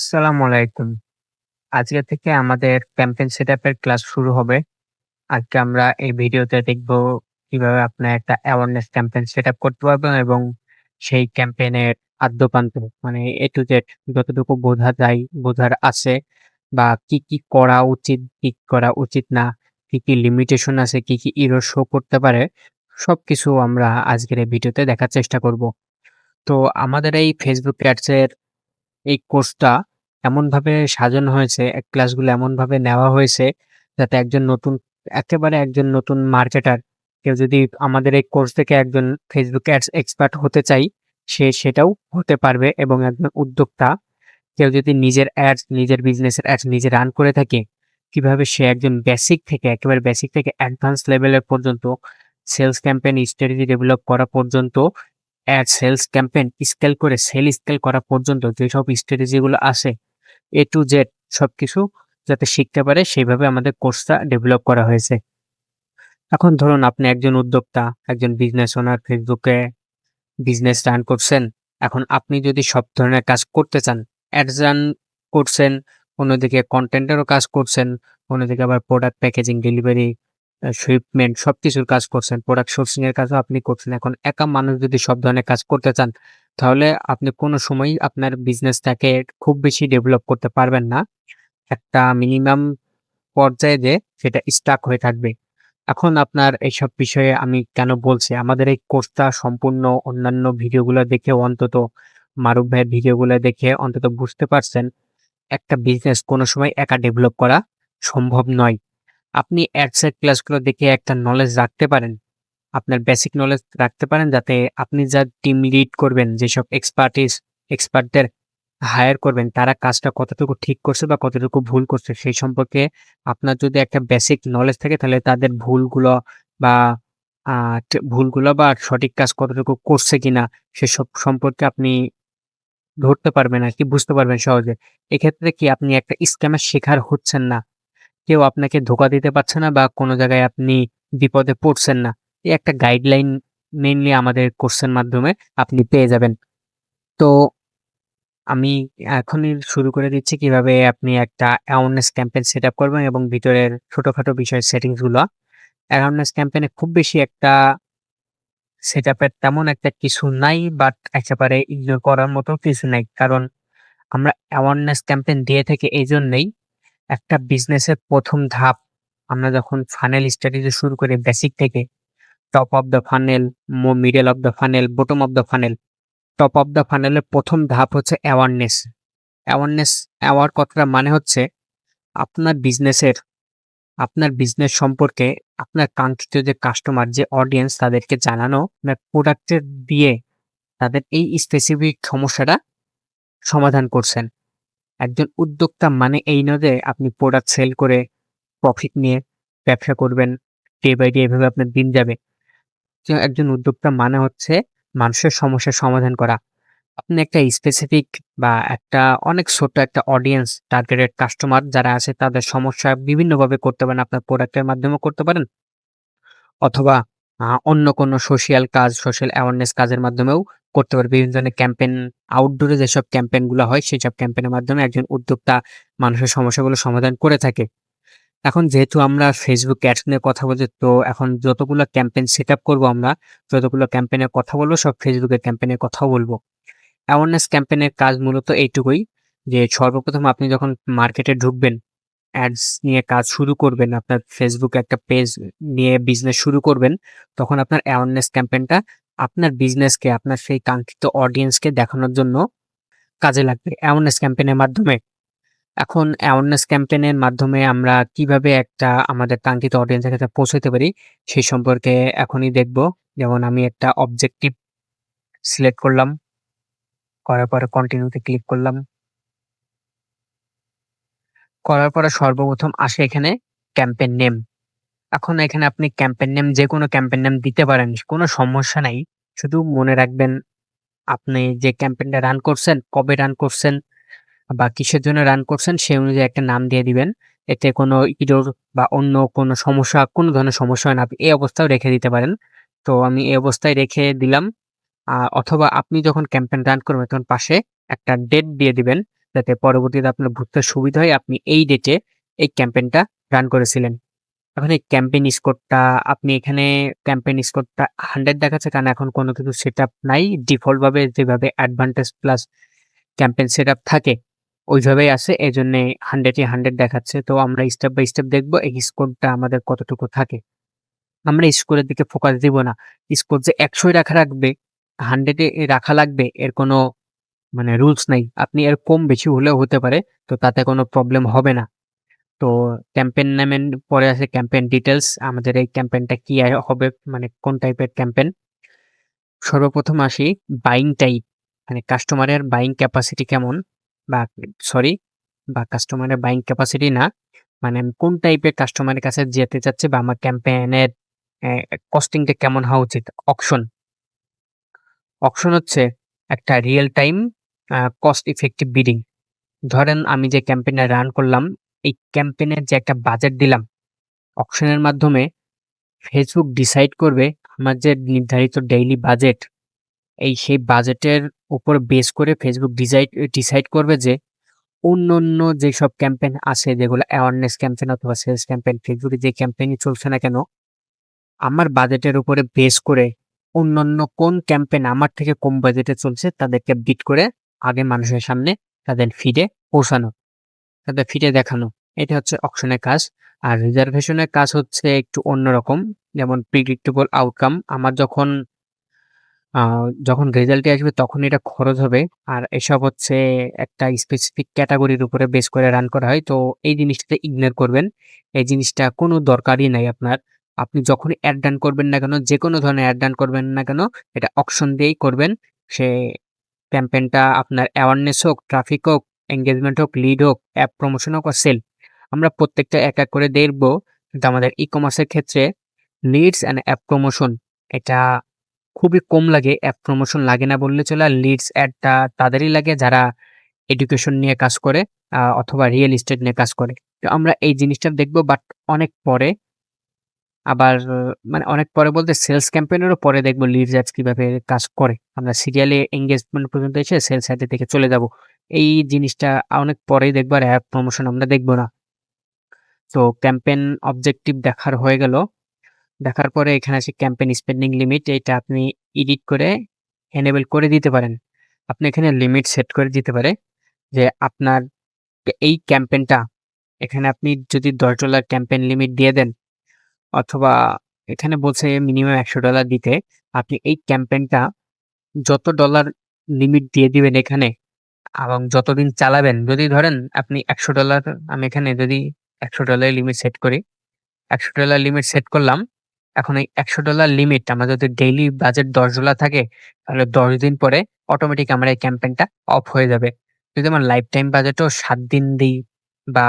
আসসালামু আলাইকুম। আজকে থেকে আমাদের ক্যাম্পেইন সেটআপের ক্লাস শুরু হবে। আজকে আমরা এই ভিডিওতে দেখব কিভাবে আপনার একটা অ্যাওয়ারনেস ক্যাম্পেইন সেটআপ করতে পারবেন এবং সেই ক্যাম্পেইনের আদ্যোপান্ত মানে A to Z যতটুকু বোঝা যায়, বোঝার আছে বা কি করা উচিত, কি করা উচিত না, কি লিমিটেশন আছে, কি এরর শো করতে পারে, সবকিছু আমরা আজকের এই ভিডিওতে দেখার চেষ্টা করব। তো আমাদের এই Facebook Ads এর এই কোর্সটা এমনভাবে সাজানো হয়েছে, ক্লাসগুলো এমনভাবে নেওয়া হয়েছে যাতে একজন নতুন মার্কেটার কেউ যদি আমাদের এই কোর্স থেকে একজন Facebook অ্যাডস এক্সপার্ট হতে চায়, সে সেটাও হতে পারবে এবং একজন উদ্যোক্তা কেউ যদি নিজের বিজনেসের অ্যাডস নিজে রান করে থাকে, কিভাবে সে একজন একেবারে বেসিক থেকে অ্যাডভান্স লেভেলের পর্যন্ত সেলস ক্যাম্পেইন স্ট্র্যাটেজি ডেভেলপ করা পর্যন্ত সেলস ক্যাম্পেইন স্কেল করা পর্যন্ত যেসব স্ট্র্যাটেজি গুলো আছে A to Z সবকিছু যাতে শিখতে পারে সেইভাবে আমাদের কোর্সটা ডেভেলপ করা হয়েছে। এখন ধরুন আপনি একজন উদ্যোক্তা, একজন বিজনেস ওনার, ফেসবুকে বিজনেস রান করছেন। এখন আপনি যদি সব ধরনের কাজ করতে চান, অ্যাডস রান করছেন, অন্যদিকে কনটেন্টেরও কাজ করছেন, অন্যদিকে আবার প্রোডাক্ট প্যাকেজিং, ডেলিভারি, শিপমেন্ট সবকিছুর কাজ করছেন, প্রোডাক্ট সোর্সিং এর কাজও আপনি করছেন। এখন একা মানুষ যদি সব ধরনের কাজ করতে চান, তাহলে আপনি কোনো সময়ই আপনার বিজনেসটাকে খুব বেশি ডেভেলপ করতে পারবেন না। একটা মিনিমাম পর্যায়ে যেয়ে সেটা স্টাক হয়ে থাকবে। এখন আপনার এইসব বিষয়ে আমি কেন বলছি? আমাদের এই কোর্সটা সম্পূর্ণ অন্যান্য ভিডিওগুলো দেখেও অন্তত মারুফ ভাইয়ের ভিডিওগুলো দেখে অন্তত বুঝতে পারছেন, একটা বিজনেস কোনো সময় একা ডেভেলপ করা সম্ভব নয়। আপনি অ্যাডস এর ক্লাসগুলো দেখে একটা নলেজ রাখতে পারেন। আপনার বেসিক নলেজ রাখতে পারেন যাতে আপনি যা টিম লিড করবেন, যেসব এক্সপার্টদের হায়ার করবেন, তারা কাজটা কতটুকু ঠিক করছে বা কতটুকু ভুল করছে সেই সম্পর্কে আপনার যদি একটা বেসিক নলেজ থাকে, তাহলে তাদের বা আ ভুলগুলো বা সঠিক কাজ কতটুকু করছে কিনা সেসব সম্পর্কে আপনি ধরতে পারবেন আরকি, বুঝতে পারবেন সহজে। এক্ষেত্রে কি আপনি একটা স্ক্যামের শিকার হচ্ছেন না। কেউ আপনাকে ধোঁকা দিতে পারছে না বা কোনো জায়গায় আপনি বিপদে পড়ছেন না। এই একটা গাইডলাইন মেইনলি আমাদের কোর্সের মাধ্যমে আপনি পেয়ে যাবেন। তো আমি এখনই শুরু করে দিচ্ছি কিভাবে আপনি একটা অ্যাওয়ারনেস ক্যাম্পেইন সেটআপ করবেন এবং ভিতরের ছোটখাটো বিষয়ের সেটিংস গুলো। অ্যাওয়ারনেস ক্যাম্পেইন এ খুব বেশি একটা সেটআপের তেমন একটা কিছু নাই, বাট একেবারে ইগনোর করার মতো কিছু নাই। কারণ আমরা অ্যাওয়ারনেস ক্যাম্পেইন দিয়ে থাকি এইজন্যেই, একটা বিজনেসের ১ম ধাপ আমরা যখন ফানেল স্ট্র্যাটেজি শুরু করি বেসিক থেকে, top of the funnel, middle of the funnel, bottom of the funnel. Top of the ফানেলের ১ম ধাপ হচ্ছে অ্যাওয়ারনেস। অ্যাওয়ারনেস অ্যাওয়ার কথাটার মানে হচ্ছে আপনার বিজনেসের আপনার বিজনেস সম্পর্কে আপনার কাঙ্ক্ষিত যে কাস্টমার, যে অডিয়েন্স, তাদেরকে জানানো আপনার প্রোডাক্টের দিয়ে তাদের এই স্পেসিফিক সমস্যাটা সমাধান করছেন। একজন উদ্যোক্তা মানে এই নয় যে আপনি প্রোডাক্ট সেল করে প্রফিট নিয়ে ব্যবসা করবেন। ডে বাই ডে এভাবে আপনার দিন যাবে। যে একজন উদ্যোক্তা মানে হচ্ছে মানুষের সমস্যার সমাধান করা। আপনি একটা স্পেসিফিক বা একটা অনেক ছোট্ট একটা অডিয়েন্স, টার্গেটেড কাস্টমার যারা আছে তাদের সমস্যা বিভিন্নভাবে করতে পারেন। আপনার প্রোডাক্টের মাধ্যমেও করতে পারেন, অথবা অন্য কোনো সোশ্যাল অ্যাওয়ারনেস কাজের মাধ্যমেও করতে পারেন। বিভিন্ন ধরনের ক্যাম্পেইন, আউটডোরে যেসব ক্যাম্পেইন গুলা হয় সেসব ক্যাম্পেইনের মাধ্যমে একজন উদ্যোক্তা মানুষের সমস্যাগুলো সমাধান করে থাকে। এখন যেহেতু আমরা Facebook অ্যাডস নিয়ে কথা বলছি, তো এখন যতগুলো ক্যাম্পেইন সেটআপ করব আমরা, যতগুলো ক্যাম্পেইনের কথা বলব, সব Facebook এর ক্যাম্পেইনের কথাও বলব। অ্যাওয়ারনেস ক্যাম্পেইনের কাজ মূলত এইটুকুই যে সর্বপ্রথম আপনি যখন মার্কেটে ঢুকবেন, অ্যাডস নিয়ে কাজ শুরু করবেন, আপনার Facebook এ একটা পেজ নিয়ে বিজনেস শুরু করবেন, তখন আপনার অ্যাওয়ারনেস ক্যাম্পেইনটা আপনার বিজনেসকে, আপনার সেই কাঙ্ক্ষিত অডিয়েন্সকে দেখানোর জন্য কাজে লাগবে অ্যাওয়ারনেস ক্যাম্পেইনের মাধ্যমে। এখন অ্যাওয়ারনেস ক্যাম্পেইনের মাধ্যমে আমরা কিভাবে একটা আমাদের কাঙ্ক্ষিত অডিয়েন্সের কাছে পৌঁছাতে পারি সেই সম্পর্কে এখনই দেখব। যেমন আমি একটা অবজেক্টিভ সিলেক্ট করলাম, করার পরে কন্টিনিউ তে ক্লিক করলাম। করার পরে সর্বপ্রথম আসে এখানে ক্যাম্পেইন নেম। এখন এখানে আপনি ক্যাম্পেইন নেম যেকোনো ক্যাম্পেইন নেম দিতে পারেন। কোনো সমস্যা নাই। শুধু মনে রাখবেন আপনি যে ক্যাম্পেইনটা রান করছেন, কবে রান করছেন বা কিসের জন্য রান করছেন সেই অনুযায়ী একটা নাম দিয়ে দিবেন। এতে কোনো ইরর বা অন্য কোনো সমস্যা, কোনো ধরনের সমস্যা হয় না। আপনি এই অবস্থায়ও রেখে দিতে পারেন। তো আমি এই অবস্থায় রেখে দিলাম। অথবা আপনি যখন ক্যাম্পেইন রান করবেন তখন পাশে একটা ডেট দিয়ে দিবেন যাতে পরবর্তীতে আপনার বুঝতে সুবিধা হয় আপনি এই ডেটে এই ক্যাম্পেইনটা রান করেছিলেন। এখন এই ক্যাম্পেইন স্কোরটা আপনি এখানে ক্যাম্পেইন স্কোরটা 100 দেখাচ্ছে কারণ এখন কোনো কিছু সেটআপ নাই। ডিফল্ট ভাবে যেভাবে অ্যাডভান্টেজ প্লাস ক্যাম্পেইন সেটআপ থাকে ওইভাবেই আছে। এজন্যে 100 এ 100 দেখাচ্ছে। তো আমরা স্টেপ বাই স্টেপ দেখব এই স্কোরটা আমাদের কতটুকু থাকে। আমরা স্কোরের দিকে ফোকাস দিব না। স্কোর যে ১০০ য় রাখা রাখবে, 100 এ রাখা লাগবে এর কোনো মানে রুলস নাই। আপনি এর কম বেশি হলেও হতে পারে। তো তাতে কোনো প্রবলেম হবে না। তো ক্যাম্পেইন নামের পরে আছে ক্যাম্পেইন ডিটেইলস। আমাদের এই ক্যাম্পেইনটা কি হবে মানে কোন টাইপের ক্যাম্পেইন? সর্বপ্রথম আসি বাইং টাইপ মানে কাস্টমারের বাইং ক্যাপাসিটি কেমন বা সরি বা কাস্টমারের বাইং ক্যাপাসিটি না। মানে আমি কোন টাইপের কাস্টমারের কাছে যেতে চাচ্ছি বা আমার ক্যাম্পেইনের কস্টিংটা কেমন হওয়া উচিত? অকশন। অকশন হচ্ছে একটা real time cost effective bidding. ধরেন আমি যে ক্যাম্পেইনটা রান করলাম, এই ক্যাম্পেইনের যে একটা বাজেট দিলাম, অকশনের মাধ্যমে Facebook ডিসাইড করবে আমার যে নির্ধারিত ডেইলি বাজেট, সেই বাজেটের উপর বেস করে Facebook ডিসাইড করবে যে অন্যান্য যেসব ক্যাম্পেইন আছে যেগুলো অ্যাওয়ারনেস ক্যাম্পেইন অথবা সেলস ক্যাম্পেইন Facebook এ যে ক্যাম্পেইনই চলছে না কেন, আমার বাজেটের উপরে বেস করে অন্যান্য কোন ক্যাম্পেইন আমার থেকে কম বাজেটে চলছে তাদেরকে বিট করে আগে মানুষের সামনে তাদের ফিডে পৌঁছানো, তাদের ফিডে দেখানো। এটা হচ্ছে অকশনের কাজ। আর রিজার্ভেশনের কাজ হচ্ছে একটু অন্যরকম। যেমন প্রিডিক্টেবল আউটকাম আমার আ যখন রেজাল্টটি আসবে তখন এটা খরচ হবে। আর এসব হচ্ছে একটা স্পেসিফিক ক্যাটেগরির উপরে বেস করে রান করা হয়। তো এই জিনিসটাতে ইগনোর করবেন। এই জিনিসটা কোনো দরকারই নাই আপনার। আপনি যখনই এড রান করবেন না কেন, যেকোনো ধরনের এড রান করবেন না কেন, এটা অকশন দিয়েই করবেন। সে ক্যাম্পেইনটা আপনার অ্যাওয়ারনেস হোক, ট্রাফিক হোক, এনগেজমেন্ট হোক, লিড হোক, অ্যাপ প্রমোশন হোক বা সেল। আমরা প্রত্যেকটা এক, এক করে দেখব। কিন্তু আমাদের ই-কমার্সের ক্ষেত্রে লিডস অ্যান্ড অ্যাপ প্রমোশন এটা খুবই কম লাগে। অ্যাপ প্রমোশন লাগে না বললে চলে। আর লিডস অ্যাডটা তাদেরই লাগে যারা এডুকেশন নিয়ে কাজ করে অথবা রিয়েল এস্টেট নিয়ে কাজ করে। তো আমরা এই জিনিসটা দেখব বাট অনেক পরে। আবার মানে অনেক পরে বলতে সেলস ক্যাম্পেইনেরও পরে দেখব লিডস অ্যাডস কিভাবে কাজ করে। আমরা সিরিয়ালি এনগেজমেন্ট পর্যন্ত এসে সেলস অ্যাডের দিকে চলে যাব। এই জিনিসটা অনেক পরেই দেখব আর অ্যাপ প্রমোশন আমরা দেখব না। তো ক্যাম্পেইন অবজেক্টিভ দেখার হয়ে গেল। দেখার পরে এখানে আসে ক্যাম্পেইন স্পেন্ডিং লিমিট। এইটা আপনি এডিট করে এনেবল করে দিতে পারেন। আপনি এখানে লিমিট সেট করে দিতে পারে যে আপনার এই ক্যাম্পেইনটা এখানে আপনি যদি $10 ক্যাম্পেইন লিমিট দিয়ে দেন অথবা এখানে বলছে মিনিমাম $100 দিতে। আপনি এই ক্যাম্পেইনটা যত ডলার লিমিট দিয়ে দিবেন এখানে এবং যতদিন চালাবেন, যদি ধরেন আপনি $100 আমি এখানে যদি $100 লিমিট সেট করি, $100 লিমিট সেট করলাম। এখন এই $100 লিমিট আমার যদি ডেইলি বাজেট $10 থাকে, তাহলে ১০ দিন পরে অটোমেটিক আমার এই ক্যাম্পেইনটা অফ হয়ে যাবে। যদি আমার লাইফ টাইম বাজেটও ৭ দিন দেই বা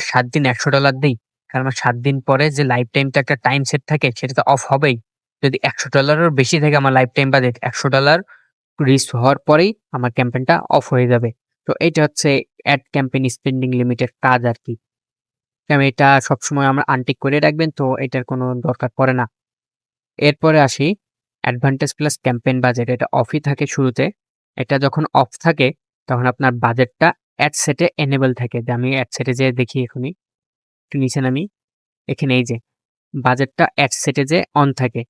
৭ দিন $১০০ দেই, কারণ আমার ৭ দিন পরে যে লাইফ টাইমটা একটা টাইম সেট থাকে সেটা তো অফ হবেই। যদি $১০০ এরও বেশি থাকে আমার লাইফ টাইম বাজেট, $১০০ রিচ হওয়ার পরেই আমার ক্যাম্পেইনটা অফ হয়ে যাবে। তো এইটা হচ্ছে এড ক্যাম্পেইন স্পেন্ডিং লিমিটের কাজ আরকি। এটা সবসময় আমরা আনটিক করে রাখবেন, তো এটার কোনো দরকার পড়ে না। এরপরে আসি অ্যাডভান্টেজ প্লাস ক্যাম্পেইন বাজেট। এটা অফই থাকে শুরুতে। এটা যখন অফ থাকে তখন আপনার বাজেটটা অ্যাড সেটে এনেবল থাকে। যে আমি অ্যাড সেটে যেয়ে দেখি এখনই। একটু নিচে নামি। এখানে এই যে বাজেটটা অ্যাড সেটে যেয়ে অন থাকে।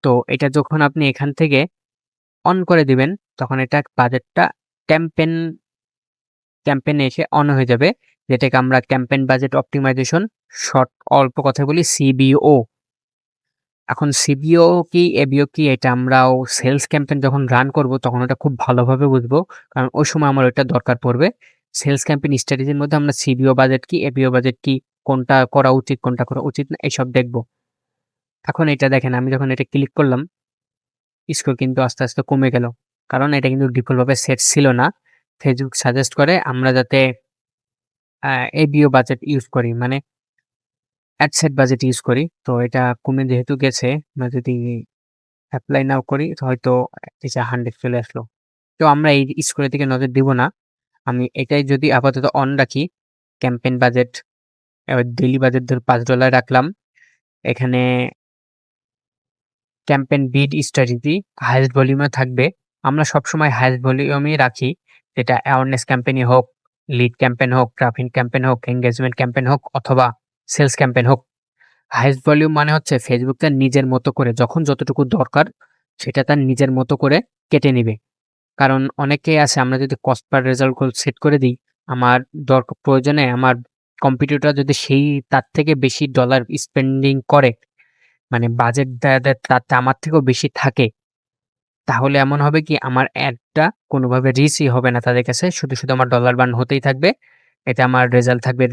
তো এটা যখন আপনি এখান থেকে অন করে দিবেন তখন এটা বাজেটটা ক্যাম্পেইন ক্যাম্পেইনে এসে অন হয়ে যাবে। যেটাকে আমরা ক্যাম্পেইন বাজেট অপ্টিমাইজেশন শর্ট অল্প কথায় বলি সিবিও। এখন সিবিও কি, এবিও কি এটা আমরাও সেলস ক্যাম্পেইন যখন রান করব তখন ওটা খুব ভালোভাবে বুঝবো। কারণ ওই সময় আমার ওইটা দরকার পড়বে। সেলস ক্যাম্পেইন স্ট্র্যাটেজির মধ্যে আমরা সিবিও বাজেট কি, এবিও বাজেট কি, কোনটা করা উচিত, কোনটা করা উচিত না এসব দেখব। এখন এটা দেখেন আমি যখন এটা ক্লিক করলাম, স্কোর কিন্তু আস্তে, আস্তে কমে গেল। কারণ এটা কিন্তু ডিফল্ট ভাবে সেট ছিল না। Facebook সাজেস্ট করে আমরা যাতে এবিও বাজেট ইউজ করি মানে অ্যাড সেট বাজেট ইউজ করি। তো এটা কমে যেহেতু গেছে, আমরা যদি এপ্লাই নাও করি তো হয়তো নিচে 100 চলে আসলো। তো আমরা এই স্কোরের দিকে নজর দিব না। আমি এটাই যদি আপাতত অন রাখি, ক্যাম্পেইন বাজেট এবার ডেইলি বাজেট ধর $5 রাখলাম। এখানে ক্যাম্পেইন বিড স্ট্র্যাটেজি হাইয়েস্ট ভলিউমে থাকবে। আমরা সবসময় হাইয়েস্ট ভলিউমেই রাখি। যেটা অ্যাওয়ারনেস ক্যাম্পেইনই হোক, লিড ক্যাম্পেইন হোক, ট্রাফিক ক্যাম্পেইন হোক, এনগেজমেন্ট ক্যাম্পেইন হোক অথবা সেলস ক্যাম্পেইন হোক। হাইয়েস্ট ভলিউম মানে হচ্ছে Facebook তার নিজের মতো করে যখন যতটুকু দরকার সেটা তার নিজের মতো করে কেটে নিবে। কারণ অনেকেই আছে আমরা যদি cost per result goal set করে দিই, আমার প্রয়োজনে আমার কম্পিটিটর যদি সেই তার থেকে বেশি ডলার স্পেন্ডিং করে, মানে বাজেট তাদের তাতে আমার থেকেও বেশি থাকে, তাহলে এমন হবে কি আমার অ্যাডটা কোনোভাবে রিচই হবে না তাদের কাছে। শুধু আমার ডলার বার্ন হতেই থাকবে। এতে আমার রেজাল্ট থাকবে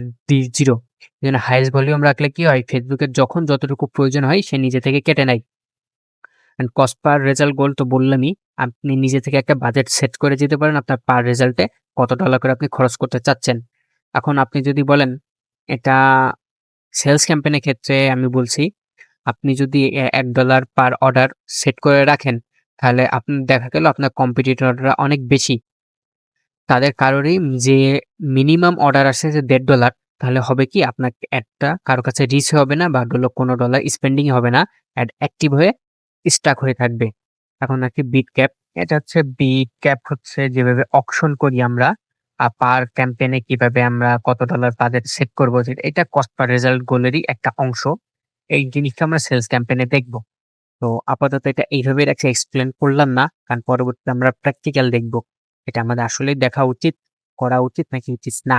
0। এজন্য হাইয়েস্ট ভলিউম রাখলে কি হয়, Facebook এর যখন যতটুকু প্রয়োজন হয় সে নিজে থেকে কেটে নেয়। অ্যান্ড কস্ট পার রেজাল্ট গোল তো বললামই, আপনি নিজে থেকে একটা বাজেট সেট করে দিতে পারেন আপনার পার রেজাল্টে কত ডলার করে আপনি খরচ করতে চাচ্ছেন। এখন আপনি যদি বলেন এটা সেলস ক্যাম্পেইনের ক্ষেত্রে আমি বলছি, আপনি যদি $1 পার অর্ডার সেট করে রাখেন, তাহলে দেখা গেল আপনার কম্পিটিটররা অনেক বেশি। তাদের কারোরই যে মিনিমাম অর্ডার আসে যে $1.5, তাহলে হবে কি আপনার অ্যাডটা কারো কাছে রিচ হবে না বা কোনো ডলার স্পেন্ডিং হবে না। অ্যাড অ্যাক্টিভ হয়ে স্টাক হয়ে থাকবে। এখন আরকি বিট ক্যাপ। এটা হচ্ছে বিট ক্যাপ হচ্ছে যেভাবে অকশন করি আমরা পার ক্যাম্পেইন এ কিভাবে আমরা কত ডলার বাজেট সেট করব, এটা কস্ট পার রেজাল্ট গোলেরই একটা অংশ। এই জিনিসটা আমরা সেলস ক্যাম্পেইন এ দেখব। তো আপাতত এটা এইভাবে রাখছি, এক্সপ্লেন করলাম না। কারণ পরবর্তীতে আমরা প্র্যাকটিক্যাল দেখব। এটা আমাদের আসলেই দেখা উচিত, করা উচিত নাকি উচিত না।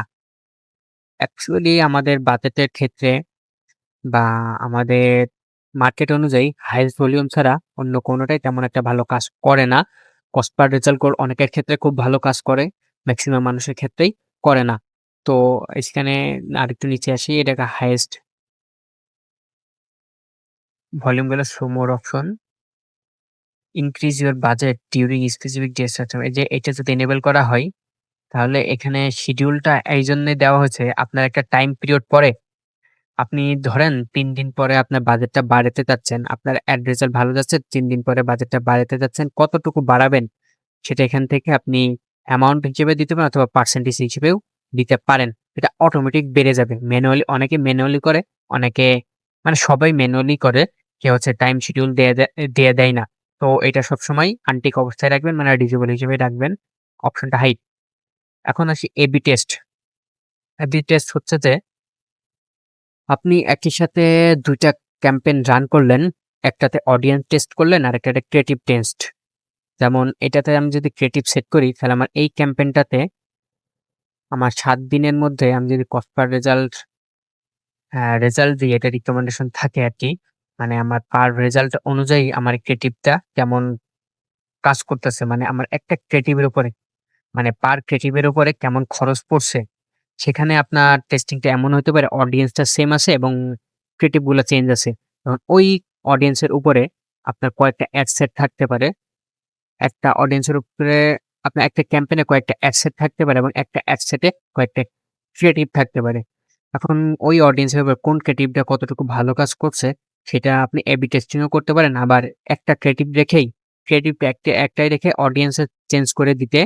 অ্যাকচুয়ালি আমাদের বাজেটের ক্ষেত্রে বা আমাদের মার্কেট অনুযায়ী হাইয়েস্ট ভলিউম ছাড়া অন্য কোনোটাই তেমন একটা ভালো কাজ করে না। কস্ট পার রেজাল্ট গোল অনেকের ক্ষেত্রে খুব ভালো কাজ করে, মেক্সিমাম মানুষের ক্ষেত্রেই করে না। তো এখানে আরেকটু নিচে আসি, এটাকে হাইয়েস্ট ভলিউম গেলে show more option, increase your budget during specific dates. আচ্ছা, এই যে এটা যদি এনেবল করা হয়, তাহলে এখানে শিডিউলটা এইজন্যে দেওয়া হয়েছে আপনার একটা টাইম পিরিয়ড পরে, আপনি ধরেন ৩ দিন পরে আপনার বাজেটটা বাড়াতে চাচ্ছেন। আপনার অ্যাড রেজাল্ট ভালো যাচ্ছে, ৩ দিন পরে বাজেটটা বাড়াতে চাচ্ছেন। কতটুকু বাড়াবেন সেটা এখান থেকে আপনি অ্যামাউন্ট হিসেবে দিতে পারেন অথবা পার্সেন্টেজ হিসেবেও দিতে পারেন। এটা অটোমেটিক বেড়ে যাবে। অনেকে ম্যানুয়ালি করে, অনেকে মানে সবাই ম্যানুয়ালি করে। কেউ হচ্ছে টাইম শিডিউল দিয়ে দেয় না। তো এটা সবসময় আনটিক অবস্থায় রাখবেন, মানে ডিসেবল হিসেবে রাখবেন অপশনটা হাইড। এখন আসি এবি টেস্ট। এবি টেস্ট হচ্ছে যে আপনি একই সাথে ২ টা ক্যাম্পেইন রান করলেন। একটাতে অডিয়েন্স টেস্ট করলেন, আরেকটাতে ক্রিয়েটিভ টেস্ট। যেমন এটাতে আমি যদি ক্রিয়েটিভ সেট করি, তাহলে আমার এই ক্যাম্পেইনটাতে আমার ৭ দিনের মধ্যে আমি যদি কস্ট পার রেজাল্ট দিই, এটা রিকমেন্ডেশন থাকে আরকি। মানে আমার পার রেজাল্ট অনুযায়ী আমার ক্রিয়েটিভটা কেমন কাজ করতেছে। মানে আমার একটা ক্রিয়েটিভের উপরে, মানে পার ক্রিয়েটিভের উপরে কেমন খরচ পড়ছে। সেখানে আপনার টেস্টিংটা এমন হতে পারে অডিয়েন্সটা সেম আছে এবং ক্রিয়েটিভ গুলা চেঞ্জ আছে। এখন ওই অডিয়েন্সের উপরে আপনার কয়েকটা অ্যাড সেট থাকতে পারে। একটা অডিয়েন্সের উপরে আপনার একটা ক্যাম্পেইনে কয়েকটা অ্যাড সেট থাকতে পারে এবং একটা অ্যাড সেটে কয়েকটা ক্রিয়েটিভ থাকতে পারে। এখন ওই অডিয়েন্সের উপর কোন ক্রিয়েটিভটা কতটুকু ভালো কাজ করছে সেটা আপনি A/B টেস্টিং ও করতে পারেন। আবার একটা ক্রিয়েটিভ রেখেই ক্রিয়েটিভটা একটাই রেখে অডিয়েন্সে চেঞ্জ করে দিতে,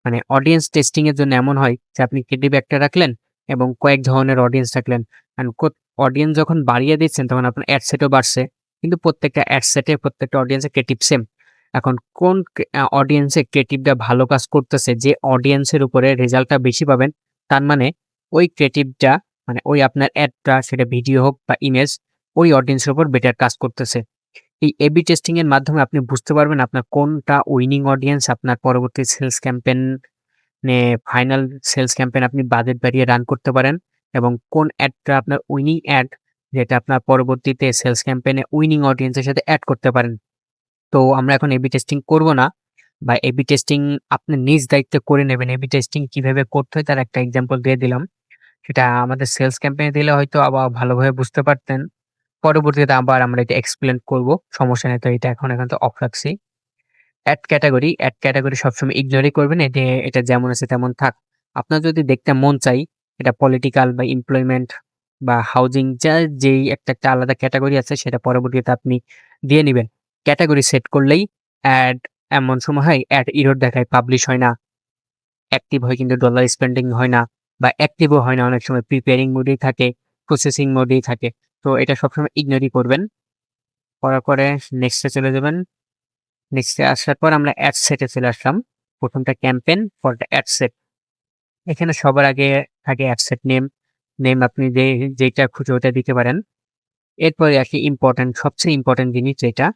মানে অডিয়েন্স টেস্টিং এর জন্য এমন হয় যে আপনি ক্রিয়েটিভ একটা রাখলেন এবং কয়েক ধরনের অডিয়েন্স রাখলেন। অ্যান্ড অডিয়েন্স যখন বাড়িয়ে দিচ্ছেন তখন আপনার অ্যাড সেটও বাড়ছে। কিন্তু প্রত্যেকটা অ্যাড সেটে প্রত্যেকটা অডিয়েন্সের ক্রিয়েটিভ সেম। এখন কোন অডিয়েন্সে ক্রিয়েটিভটা ভালো কাজ করতেছে, যে অডিয়েন্সের উপরে রেজাল্টটা বেশি পাবেন, তার মানে ওই ক্রিয়েটিভটা, মানে ওই আপনার অ্যাডটা সেটা ভিডিও হোক বা ইমেজ, ওই অডিয়েন্সের উপর বেটার কাজ করতেছে। এই A/B টেস্টিং এর মাধ্যমে আপনি বুঝতে পারবেন আপনার কোনটা উইনিং অডিয়েন্স, আপনার পরবর্তী sales campaign final sales campaign আপনি বাজেট বাড়িয়ে রান করতে পারেন এবং কোন অ্যাডটা আপনার উইনিং অ্যাড, যেটা আপনার পরবর্তীতে সেলস ক্যাম্পেইনে উইনিং অডিয়েন্সের সাথে এড করতে পারেন। তো আমরা এখন A/B টেস্টিং করব না, বা A/B টেস্টিং আপনি নিজ দায়িত্বে করে নেবেন। A/B টেস্টিং কিভাবে করতে হয় তার একটা এক্সাম্পল দিয়ে দিলাম। সেটা আমাদের সেলস ক্যাম্পেইনে দিলে হয়তো আবার ভালোভাবে বুঝতে পারতেন। পরবর্তীতে আবার আমরা এটা এক্সপ্লেইন করব। সমস্যা নেই, তো এটা এখন তো অফ রাখছি। এড ক্যাটেগরি সবসময় ইগনোরই করবেন। এটা যেমন আছে তেমন থাক। আপনার যদি দেখতে মন চাই, এটা পলিটিক্যাল বা এমপ্লয়মেন্ট বা হাউজিং, যেই একটা আলাদা ক্যাটেগরি আছে সেটা পরবর্তীতে আপনি দিয়ে নিবেন। ক্যাটেগরি সেট করলেই অ্যাড এমন সময় হয় অ্যাড এরর দেখায়, পাবলিশ হয় না, অ্যাক্টিভ হয় কিন্তু ডলার স্পেন্ডিং হয় না, বা অ্যাক্টিভও হয় না, অনেক সময় প্রিপেয়ারিং মোডেই থাকে, প্রসেসিং মোডেই থাকে। তো এটা সবসময় ইগনোরই করবেন। করার পরে নেক্সটে চলে যাবেন। নেক্সটে আসার পর আমরা অ্যাড সেটে চলে আসলাম। প্রথমটা ক্যাম্পেইন, পরেরটা অ্যাড সেট। এখানে সবার আগে থাকে অ্যাড সেট নেম। আপনি যেটা খুশি ওটা দিতে পারেন। এরপরে আসি সবচেয়ে ইম্পর্টেন্ট জিনিস যেটা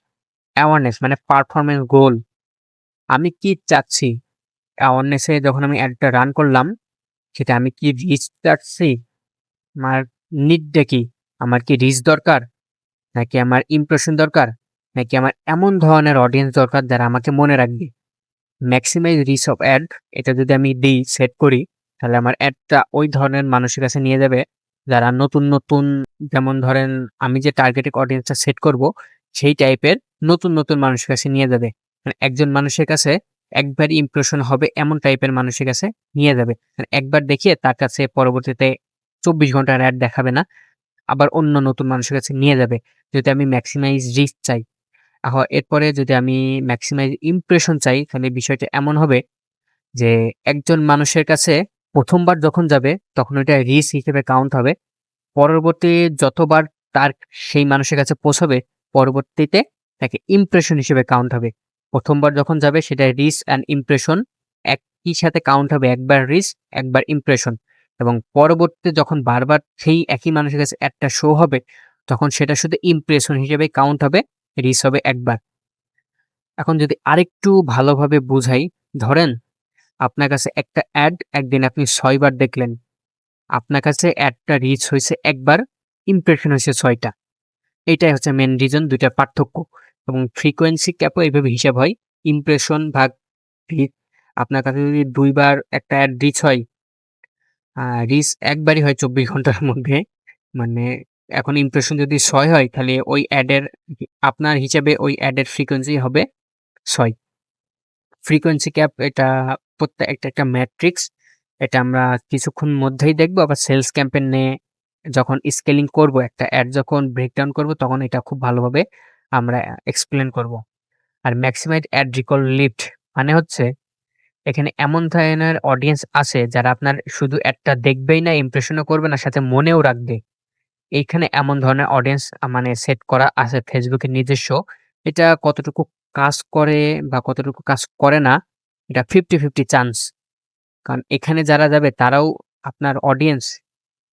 অ্যাওয়ারনেস মানে পারফরম্যান্স গোল। আমি কি চাচ্ছি? অ্যাওয়ারনেস এ যখন আমি অ্যাডটা রান করলাম, সেটা আমি কি রিচ চাচ্ছি? আমার নিডটা কি? আমার কি রিচ দরকার? নাকি আমার ইমপ্রেশন দরকার? নাকি আমার এমন ধরনের অডিয়েন্স দরকার যারা আমাকে মনে রাখবে? ম্যাক্সিমাইজ রিচ অফ অ্যাড এটা যদি আমি সেট করি, তাহলে আমার অ্যাডটা ওই ধরনের মানুষের কাছে নিয়ে যাবে যারা নতুন, যেমন ধরেন আমি যে টার্গেটেড অডিয়েন্সটা সেট করব, সেই টাইপের নতুন মানুষের কাছে নিয়ে যাবে। মানে একজন মানুষের কাছে একবারই ইমপ্রেশন হবে এমন টাইপের মানুষের কাছে নিয়ে যাবে। মানে একবার দেখিয়ে তার কাছে পরবর্তীতে ২৪ ঘন্টার অ্যাড দেখাবে না। আবার অন্য নতুন মানুষের কাছে নিয়ে যাবে। যদি আমি ম্যাক্সিমাইজ রিচ চাই। এরপরে যদি আমি ম্যাক্সিমাইজ ইমপ্রেশন চাই, তাহলে বিষয়টা এমন হবে যে একজন মানুষের কাছে ১ম বার যখন যাবে তখন ওইটা রিচ হিসেবে কাউন্ট হবে। পরবর্তী যতবার তার সেই মানুষের কাছে পৌঁছাবে, পরবর্তীতে তাকে ইমপ্রেশন হিসেবে কাউন্ট হবে। ১ম বার যখন যাবে সেটা রিচ অ্যান্ড ইমপ্রেশন একই সাথে কাউন্ট হবে। একবার রিচ, একবার ইমপ্রেশন। এবং পরবর্তীতে যখন বারবার সেই একই মানুষের কাছে অ্যাডটা শো হবে, তখন সেটা শুধু ইমপ্রেশন হিসেবেই কাউন্ট হবে, রিচ হবে একবার। এখন যদি আরেকটু ভালোভাবে বুঝাই, ধরেন আপনার কাছে একটা অ্যাড একদিন আপনি ৬ বার দেখলেন। আপনার কাছে অ্যাডটা রিচ হইছে একবার, ইমপ্রেশন হইছে ৬ টা। এইটাই হচ্ছে মেইন রিজন ২ টার পার্থক্য। এবং ফ্রিকোয়েন্সি ক্যাপও এইভাবে হিসাব হয়। ইমপ্রেশন ভাগ রিচ। আপনার কাছে যদি ২ বার একটা অ্যাড রিচ হয়, রিচ একবারই হয় ২৪ ঘন্টার মধ্যে। মানে এখন ইমপ্রেশন যদি ৬ হয়, তাহলে ওই অ্যাডের আপনার হিসাবে ওই অ্যাডের ফ্রিকোয়েন্সি হবে ৬। ফ্রিকোয়েন্সি ক্যাপ এটা একটা ম্যাট্রিক্স। এটা আমরা কিছুক্ষণ মধ্যেই দেখব। আবার সেলস ক্যাম্পেইনে যখন স্কেলিং করব, একটা অ্যাড যখন ব্রেকডাউন করব, তখন এটা খুব ভালোভাবে আমরা এক্সপ্লেন করব। আর ম্যাক্সিমাইজ অ্যাড রিকল লিফট মানে হচ্ছে এখানে এমন ধরনের অডিয়েন্স আছে যারা আপনার শুধু অ্যাডটা দেখবেই না, ইমপ্রেশনও করবে না, সাথে মনেও রাখবে। এইখানে এমন ধরনের অডিয়েন্স মানে সেট করা আছে ফেসবুকের নিজস্ব। এটা কতটুকু কাজ করে বা কতটুকু কাজ করে না, এটা 50-50 চান্স। কারণ এখানে যারা যাবে তারাও আপনার অডিয়েন্স।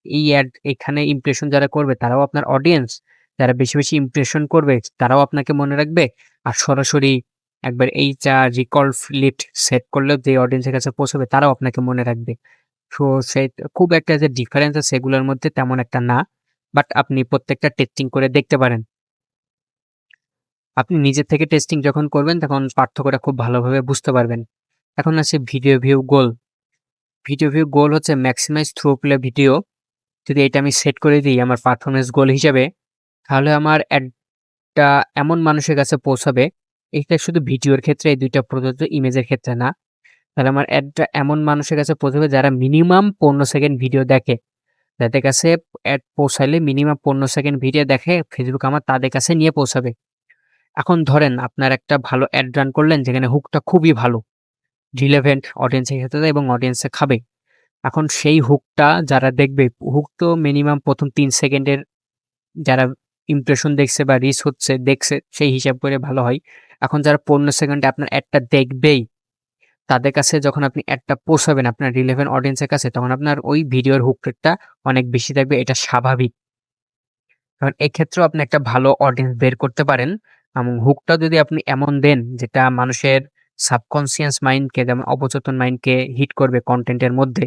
এই এখানে ইমপ্রেশন যারা করবে তারাও আপনার অডিয়েন্স। যারা বেশি ইমপ্রেশন করবে তারাও আপনাকে মনে রাখবে। আর সরাসরি একবার এইটা রিকল লিস্ট সেট করলেও যে অডিয়েন্সের কাছে পৌঁছবে তারাও আপনাকে মনে রাখবে। সো খুব একটা যে ডিফারেন্স আছে এগুলোর মধ্যে তেমন একটা না। বাট আপনি প্রত্যেকটা টেস্টিং করে দেখতে পারেন। আপনি নিজের থেকে টেস্টিং যখন করবেন তখন পার্থক্যটা খুব ভালোভাবে বুঝতে পারবেন। এখন আছে ভিডিও ভিউ গোল। ভিডিও ভিউ গোল হচ্ছে ম্যাক্সিমাইজ থ্রুপুট ভিডিও। যদি এটা আমি সেট করে দিই আমার পারফরম্যান্স গোল হিসাবে, তাহলে আমার অ্যাডটা এমন মানুষের কাছে পৌঁছাবে। এটা শুধু ভিডিওর ক্ষেত্রে, এই ২ টা প্রযোজ্য, ইমেজের ক্ষেত্রে না। তাহলে আমার অ্যাডটা এমন মানুষের কাছে পৌঁছাবে যারা মিনিমাম ১৫ সেকেন্ড ভিডিও দেখে। যাদের কাছে অ্যাড পৌঁছালে মিনিমাম ১৫ সেকেন্ড ভিডিও দেখে, ফেসবুক আমার তাদের কাছে নিয়ে পৌঁছাবে। এখন ধরেন আপনার একটা ভালো অ্যাড রান করলেন যেখানে হুকটা খুবই ভালো, রিলেভেন্ট অডিয়েন্সের ক্ষেত্রে এবং অডিয়েন্সে খাবে। এখন সেই হুকটা যারা দেখবে, হুক তো মিনিমাম ১ম ৩ সেকেন্ডের যারা ইমপ্রেশন দেখছে বা রিচ হচ্ছে দেখছে সেই হিসাব করে ভালো হয়। এখন যারা ১৫ সেকেন্ডে আপনার অ্যাডটা দেখবেই, তাদের কাছে যখন আপনি অ্যাডটা পৌঁছাবেন আপনার রিলেভেন্ট অডিয়েন্সের কাছে, তখন আপনার ওই ভিডিওর হুক রেটটা অনেক বেশি থাকবে। এটা স্বাভাবিক। কারণ এক্ষেত্রেও আপনি একটা ভালো অডিয়েন্স বের করতে পারেন এবং হুকটা যদি আপনি এমন দেন যেটা মানুষের সাবকনসিয়াস মাইন্ডকে, যেমন অবচেতন মাইন্ডকে হিট করবে কনটেন্টের মধ্যে।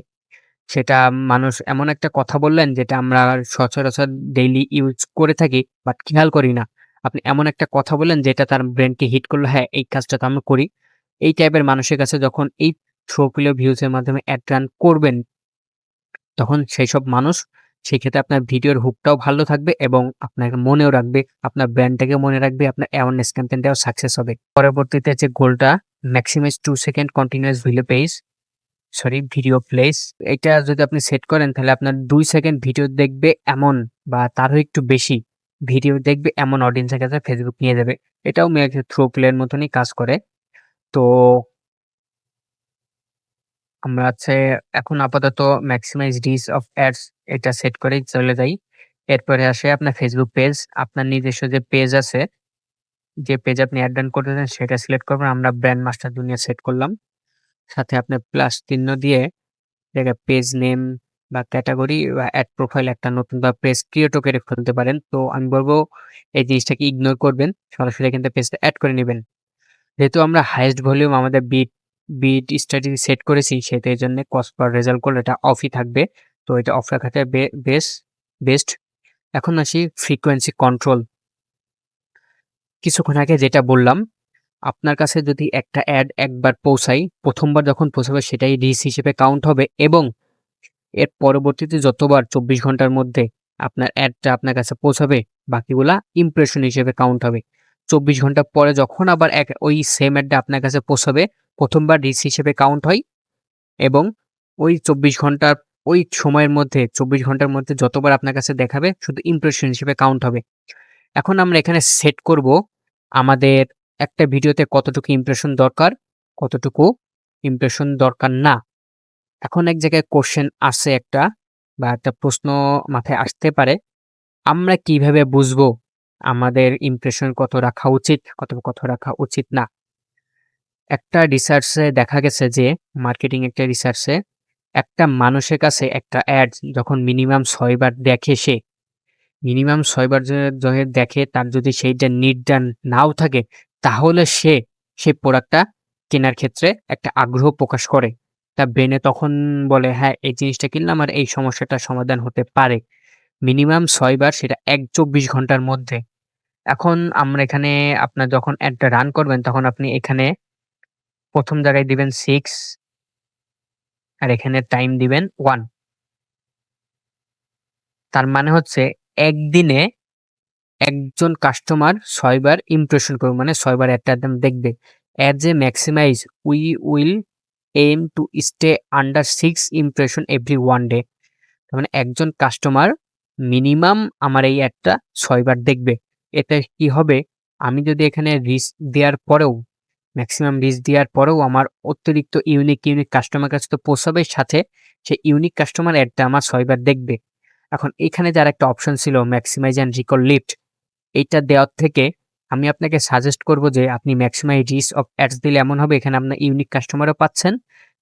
সেটা মানুষ এমন একটা কথা বললেন যেটা আমরা সচরাচর ডেইলি ইউজ করে থাকি বাট খেয়াল করি না। আপনি এমন একটা কথা বললেন যেটা তার ব্রেইনকে হিট করলো, হ্যাঁ, এই কাজটা তো আমি করি। এই টাইপের মানুষের কাছে যখন এই থ্রো কিলো ভিউজ এর মাধ্যমে অ্যাড রান করবেন, তখন সেইসব মানুষ সেক্ষেত্রে আপনার ভিডিওর হুকটাও ভালো থাকবে এবং আপনাকে মনেও রাখবে, আপনার ব্র্যান্ডটাকে মনে রাখবে, আপনার অ্যাওয়ারনেস ক্যাম্পেইনটাও সাকসেস হবে। পরবর্তীতে যে গোলটা maximize 2 second continuous video plays. এটা যদি আপনি সেট করেন তাহলে আপনার ২ সেকেন্ড ভিডিও দেখবে এমন বা তারও একটু বেশি ভিডিও দেখবে এমন অডিয়েন্সের কাছে ফেসবুক নিয়ে যাবে। এটাও থ্রো প্লের মতনই কাজ করে। তো আমরা এখন আপাতত ম্যাক্সিমাইজ রিচ অফ অ্যাডস এটা সেট করেই চলে যাই। এরপরে আসে আপনার ফেসবুক পেজ। আপনার নিজস্ব যে পেজ আছে, যে পেজ আপনি অ্যাড রান করতে চান সেটা সিলেক্ট করবেন। আমরা ব্র্যান্ড মাস্টার দুনিয়া সেট করলাম। সাথে আপনার প্লাস চিহ্ন দিয়ে জায়গায় পেজ নেম বা ক্যাটাগরি বা অ্যাড প্রোফাইল একটা নতুন বা পেজ ক্রিয়েটও করে ফেলতে পারেন। তো আমি বলব এই জিনিসটাকে ইগনোর করবেন। সরাসরি এখান থেকে পেজটা এড করে নিবেন। যেহেতু আমরা হাইয়েস্ট ভলিউম আমাদের বিট স্টাডি সেট করেছি, সেহেতু এজন্য কস্ট পার রেজাল্ট করলে এটা অফই থাকবে। তো এটা অফ রাখাটা বেস্ট। এখন আসি ফ্রিকোয়েন্সি কন্ট্রোল। কিছুক্ষণ আগে যেটা বললাম, আপনার কাছে যদি একটা অ্যাড একবার পৌঁছায়, প্রথমবার যখন পৌঁছাবে সেটাই রিচ হিসেবে কাউন্ট হবে এবং এর পরবর্তীতে যতবার ২৪ ঘন্টার মধ্যে আপনার অ্যাডটা আপনার কাছে পৌঁছাবে, বাকিগুলা ইমপ্রেশন হিসেবে কাউন্ট হবে। ২৪ ঘন্টা পরে যখন আবার ওই সেম অ্যাডটা আপনার কাছে পৌঁছাবে, প্রথমবার রিচ হিসেবে কাউন্ট হয় এবং ওই ২৪ ঘন্টার ওই সময়ের মধ্যে ২৪ ঘন্টার মধ্যে যতবার আপনার কাছে দেখাবে শুধু ইমপ্রেশন হিসেবে কাউন্ট হবে। এখন আমরা এখানে সেট করব আমাদের একটা ভিডিওতে কতটুকু ইমপ্রেশন দরকার, কতটুকু ইমপ্রেশন দরকার না। এখন এক জায়গায় কোশ্চেন আসে একটা বা একটা প্রশ্ন মাথায় আসতে পারে, আমরা কিভাবে বুঝবো আমাদের ইমপ্রেশন কত রাখা উচিত, কত রাখা উচিত না? একটা রিসার্চে দেখা গেছে যে মার্কেটিং একটা রিসার্চে একটা মানুষের কাছে একটা অ্যাড যখন মিনিমাম ৬ বার দেখে সে, মিনিমাম ৬ বার যখন দেখে তার যদি সেইটা নিড ডান নাও থাকে, তাহলে সে সেই প্রোডাক্টটা কেনার ক্ষেত্রে একটা আগ্রহ প্রকাশ করে। তার ব্রেনে তখন বলে, "হ্যাঁ, এই জিনিসটা কিনলে আমার এই সমস্যাটার সমাধান হতে পারে।" মিনিমাম ৬ বার, সেটা ২৪ ঘন্টার মধ্যে। এখন আমরা এখানে আপনার যখন অ্যাডটা রান করবেন তখন আপনি এখানে ১ম জায়গায় দিবেন ৬ আর এখানে টাইম দিবেন ১। তার মানে হচ্ছে একদিনে একজন কাস্টমার ৬ বার ইমপ্রেশন করবে, মানে ৬ বার অ্যাডটা একদম দেখবে। As a maximize, we will aim to stay under 6 impression every 1 day. তার মানে একজন কাস্টমার মিনিমাম আমার এই অ্যাডটা ৬ বার দেখবে। এতে কি হবে? আমি যদি এখানে রিস্ক দেওয়ার পরেও, ম্যাক্সিমাম রিস্ক দেওয়ার পরেও আমার অতিরিক্ত ইউনিক কাস্টমার কাছে তো পৌঁছাবে, সাথে সেই ইউনিক কাস্টমার অ্যাডটা আমার ৬ বার দেখবে। এখন এখানে যার একটা অপশন ছিল ম্যাক্সিমাইজ অ্যান্ড রিকল লিফট, এইটা দেওয়ার থেকে আমি আপনাকে সাজেস্ট করব যে আপনি ম্যাক্সিমাইজ রিচ অফ অ্যাডস দিলে এমন হবে এখানে আপনার ইউনিক কাস্টমারও পাচ্ছেন,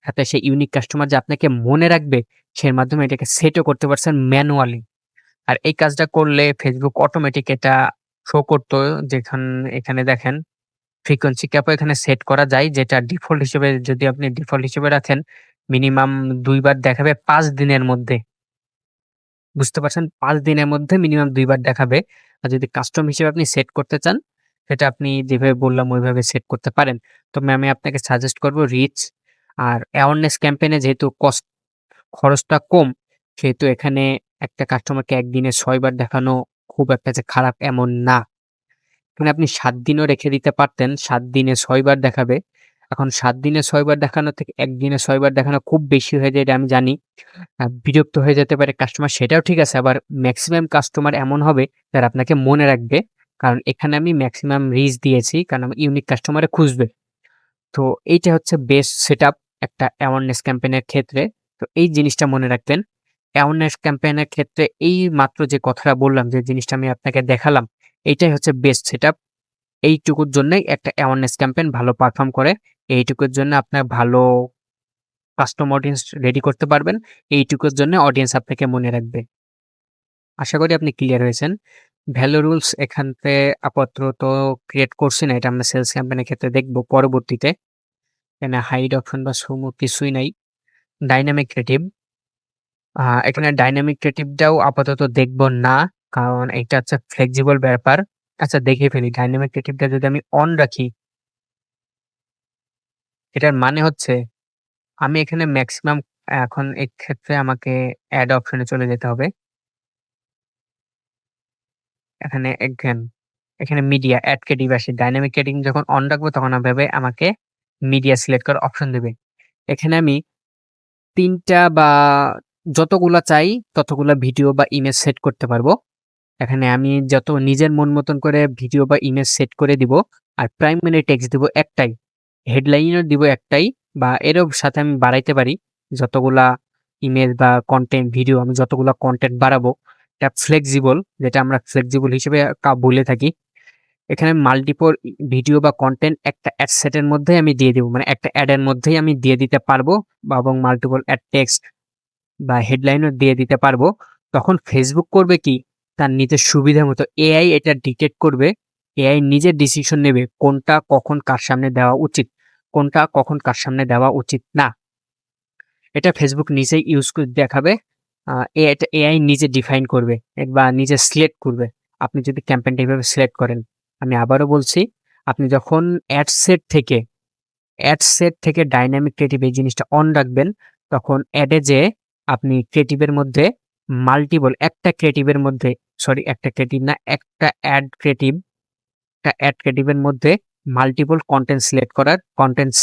সাথে সেই ইউনিক কাস্টমার যে আপনাকে মনে রাখবে সের মাধ্যমে এটাকে সেটও করতে পারছেন ম্যানুয়ালি। আর এই কাজটা করলে ফেসবুক অটোমেটিক এটা শো করতো, এখানে দেখেন ফ্রিকোয়েন্সি ক্যাপও এখানে সেট করা যায়, যেটা ডিফল্ট হিসেবে যদি আপনি ডিফল্ট হিসেবে রাখেন মিনিমাম ২ বার দেখাবে ৫ দিনের মধ্যে। বুঝতে পারছেন? ৫ দিনের মধ্যে মিনিমাম ২ বার দেখাবে। আর যদি কাস্টম হিসেবে আপনি সেট করতে চান, সেটা আপনি যেভাবে বললাম ওইভাবে সেট করতে পারেন। তবে আমি আপনাকে সাজেস্ট করব রিচ আর অ্যাওয়ারনেস ক্যাম্পেইনে যেহেতু খরচটা কম, সেহেতু এখানে একটা কাস্টমারকে একদিনে ৬ বার দেখানো খুব একটা যে খারাপ এমন না। এখানে আপনি ৭ দিনও রেখে দিতে পারতেন। ৭ দিনে ৬ বার দেখাবে। এখন ৭ দিনে ৬ বার দেখানো থেকে ১ দিনে ৬ বার দেখানো খুব বেশি হয়ে যায়, এটা আমি জানি। বিরক্ত হয়ে যেতে পারে কাস্টমার, সেটাও ঠিক আছে। আবার মেক্সিমাম কাস্টমার এমন হবে যারা আপনাকে মনে রাখবে। কারণ এখানে আমি মেক্সিমাম রিচ দিয়েছি, কারণ আমার ইউনিক কাস্টমারে খুঁজবে। তো এইটা হচ্ছে বেস্ট সেটআপ একটা অ্যাওয়ারনেস ক্যাম্পেইনের ক্ষেত্রে। তো এই জিনিসটা মনে রাখবেন। অ্যাওয়ারনেস ক্যাম্পেইনের ক্ষেত্রে এই মাত্র যে কথাটা বললাম, যে জিনিসটা আমি আপনাকে দেখালাম, এইটাই হচ্ছে বেস্ট সেটআপ। এইটুকুর জন্যই একটা অ্যাওয়ারনেস ক্যাম্পেইন ভালো পারফর্ম করে। এইটুকুর জন্য আপনার ভালো কাস্টম অডিয়েন্স রেডি করতে পারবেন। এইটুকুর জন্য অডিয়েন্স আপনাকে মনে রাখবে। আশা করি আপনি ক্লিয়ার হয়েছেন। ভ্যালু রুলস এখানতে আপাতত ক্রিয়েট করছি না। এটা আমরা সেলস ক্যাম্পেইনের ক্ষেত্রে দেখব পরবর্তীতে। এখানে হাইড অপশন বা সুমো কিছুই নাই। ডাইনামিক ক্রিয়েটিভ, এখানে ডাইনামিক ক্রিয়েটিভটাও আপাতত দেখব না। কারণ এটা হচ্ছে ফ্লেক্সিবল ব্যাপার। আচ্ছা, দেখে ফেলি। ডাইনামিক ক্রিয়েটিভটা যদি আমি অন রাখি, এটার মানে হচ্ছে আমি এখানে ম্যাক্সিমাম, এখন এক্ষেত্রে আমাকে এড অপশনে চলে যেতে হবে। এখানে মিডিয়া এড ক্রিয়েটিভ আসে। ডাইনামিক ক্রিয়েটিভ যখন অন রাখবো তখন ভাবে আমাকে মিডিয়া সিলেক্ট করার অপশন দেবে। এখানে আমি ৩ টা বা যতগুলা চাই ততগুলা ভিডিও বা ইমেজ সেট করতে পারবো। এখানে আমি যত নিজের মন মতন করে ভিডিও বা ইমেজ সেট করে দিব। আর প্রাইমারি টেক্সট দিব একটাই। হেডলাইনও দিব একটাই, বা এরও সাথে আমি বাড়াইতে পারি। যতগুলা ইমেজ বা কনটেন্ট ভিডিও আমি যতগুলা কনটেন্ট বাড়াবো, এটা ফ্লেক্সিবল, যেটা আমরা ফ্লেক্সিবল হিসেবে বলে থাকি। এখানে মাল্টিপল ভিডিও বা কনটেন্ট একটা অ্যাড সেটের মধ্যেই আমি দিয়ে দিব। মানে একটা অ্যাডের মধ্যেই আমি দিয়ে দিতে পারবো এবং মাল্টিপল অ্যাড টেক্সট বা হেডলাইনও দিয়ে দিতে পারবো। তখন ফেসবুক করবে কি? তার নিজের সুবিধা মতো এআই এটা ডিটেক্ট করবে। এআই নিজে ডিসিশন নেবে কোনটা কখন কার সামনে দেওয়া উচিত, কোনটা কখন কার সামনে দেওয়া উচিত না। এটা ফেসবুক নিজেই ইউজ করে দেখাবে। এটা এআই নিজে ডিফাইন করবে বা নিজে সিলেক্ট করবে। আপনি যদি ক্যাম্পেইনটা এভাবে সিলেক্ট করেন, আমি আবারও বলছি, আপনি যখন অ্যাড সেট থেকে ডাইনামিক ক্রিয়েটিভ এই জিনিসটা অন রাখবেন, তখন অ্যাডে যেয়ে আপনি ক্রিয়েটিভের মধ্যে মাল্টিপল একটা ক্রিয়েটিভের মধ্যে সরি একটা ক্রিয়েটিভ না, একটা অ্যাড ক্রিয়েটিভের মধ্যে মাল্টিপল কনটেন্ট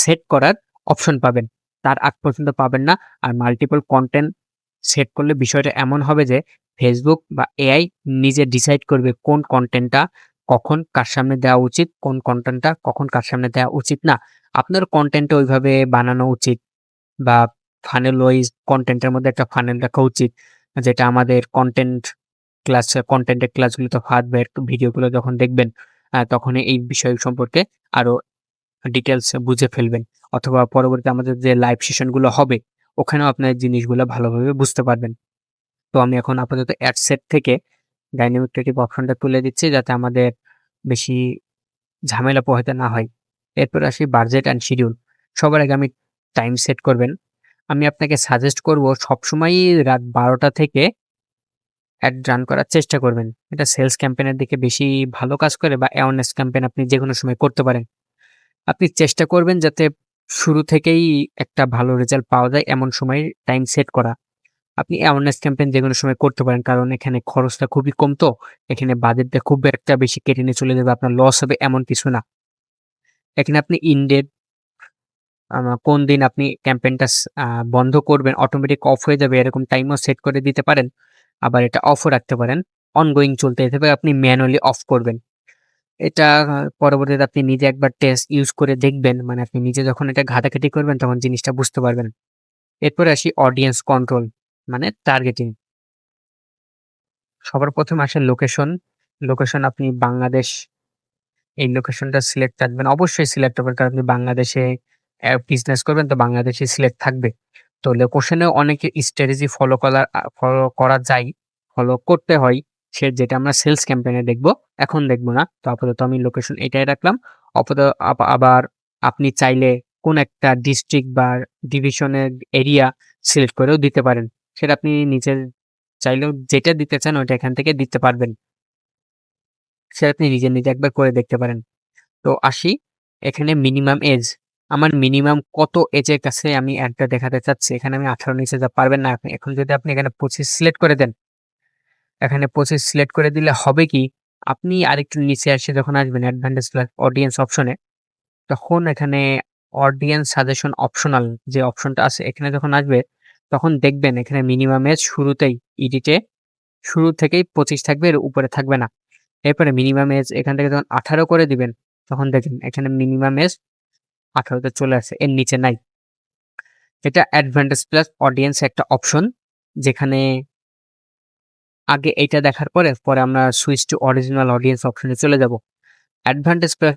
সেট করার অপশন পাবেন। তার আগ পর্যন্ত পাবেন না। আর মাল্টিপল কনটেন্ট সেট করলে বিষয়টা এমন হবে যে ফেসবুক বা এআই নিজে ডিসাইড করবে কোন কনটেন্টটা কখন কার সামনে দেওয়া উচিত, কোন কনটেন্টটা কখন কার সামনে দেওয়া উচিত না। আপনার কনটেন্টটা ওইভাবে বানানো উচিত বা ফানেল ওয়াইজ কনটেন্টের মধ্যে একটা ফানেল রাখা উচিত। যেটা আমাদের কনটেন্টের ক্লাসগুলোতে ফাঁদবে, ভিডিওগুলো যখন দেখবেন তখনই এই বিষয় সম্পর্কে আরো ডিটেইলস বুঝে ফেলবেন। অথবা পরবর্তীতে আমাদের যে লাইভ সেশনগুলো হবে, ওখানেও আপনার জিনিসগুলো ভালোভাবে বুঝতে পারবেন। তো আমি এখন আপাতত অ্যাড সেট থেকে ডাইনামিক ক্রিয়েটিভ অপশনটা তুলে দিচ্ছি যাতে আমাদের বেশি ঝামেলা পোহাতে না হয়। এরপর আসি বাজেট অ্যান্ড শিডিউল। সবার আগে আমি টাইম সেট করবেন। আমি আপনাকে সাজেস্ট করব সবসময়ই রাত ১২টা থেকে অ্যাড রান করার চেষ্টা করবেন। এটা সেলস ক্যাম্পেইনের দিকে বেশি ভালো কাজ করে বা অ্যাওয়ারনেস ক্যাম্পেইন আপনি যেকোনো সময় করতে পারেন। আপনি চেষ্টা করবেন যাতে শুরু থেকেই একটা ভালো রেজাল্ট পাওয়া যায় এমন সময়ে টাইম সেট করা। আপনি অ্যাওয়ারনেস ক্যাম্পেইন যেকোনো সময় করতে পারেন। কারণ এখানে খরচটা খুবই কম তো। এখানে বাজেটটা খুব একটা বেশি কেটে নিয়ে চলে যাবে, আপনার লস হবে এমন কিছু না। এখানে আপনি ইনডেট কোন দিন আপনি ক্যাম্পেইনটা বন্ধ করবেন, অটোমেটিক অফ হয়ে যাবে এরকম টাইমও সেট করে দিতে পারেন। আবার এটা অফও রাখতে পারেন। অনগোয়িং চলতে থাকবে, আপনি ম্যানুয়ালি অফ করবেন। এটা পরবর্তীতে আপনি নিজে একবার টেস্ট ইউজ করে দেখবেন। মানে আপনি নিজে যখন এটা ঘাটাঘাটি করবেন তখন জিনিসটা বুঝতে পারবেন। এরপরে আসি অডিয়েন্স কন্ট্রোল মানে টার্গেটিং। সবার ১ম আসে লোকেশন। লোকেশন আপনি বাংলাদেশ এই লোকেশনটা সিলেক্ট রাখবেন। অবশ্যই সিলেক্ট করবেন কারণ আপনি বাংলাদেশে বিজনেস করবেন তো বাংলাদেশে সিলেক্ট থাকবে। তো লোকেশনেও অনেকে স্ট্র্যাটেজি ফলো করা যায়, ফলো করতে হয়। যেটা আমরা সেলস ক্যাম্পেইন এ দেখব, এখন দেখব না। তো আপাতত আমি লোকেশন এটাই রাখলাম। আপাতত আবার আপনি চাইলে কোন একটা ডিস্ট্রিক্ট বা ডিভিশনের এরিয়া সিলেক্ট করেও দিতে পারেন। সেটা আপনি নিজের চাইলেও যেটা দিতে চান ওইটা এখান থেকে দিতে পারবেন। সেটা আপনি নিজে একবার করে দেখতে পারেন। তো আসি এখানে মিনিমাম এজ। আমার মিনিমাম কত এজের কাছে আমি অ্যাডটা দেখাতে চাচ্ছি। এখানে আমি 18 নিচে পারবেন না। এখন যদি আপনি এখানে 25 সিলেক্ট করে দেন, এখানে 25 সিলেক্ট করে দিলে হবে কি? আপনি আরেকটু নিচে এসে যখন আসবেন অ্যাডভান্টেজ প্লাস অডিয়েন্স অপশনে, তখন এখানে অডিয়েন্স সাজেশন অপশনাল যে অপশনটা আছে এখানে যখন আসবে, তখন দেখবেন এখানে মিনিমাম এজ শুরুতেই এডিটে শুরু থেকেই 25 থাকবে, এর উপরে থাকবে না। এরপরে মিনিমাম এজ এখান থেকে যখন 18 করে দিবেন, তখন দেখেন এখানে মিনিমাম এজ 18 তে চলে আসে, এর নিচে নাই। এটা অ্যাডভান্টেজ প্লাস অডিয়েন্স একটা অপশন, যেখানে আগে এইটা দেখার পরে আমরা সুইচ টু অরিজিনাল অডিয়েন্স অপশনে চলে যাব। অ্যাডভান্টেজ প্লাস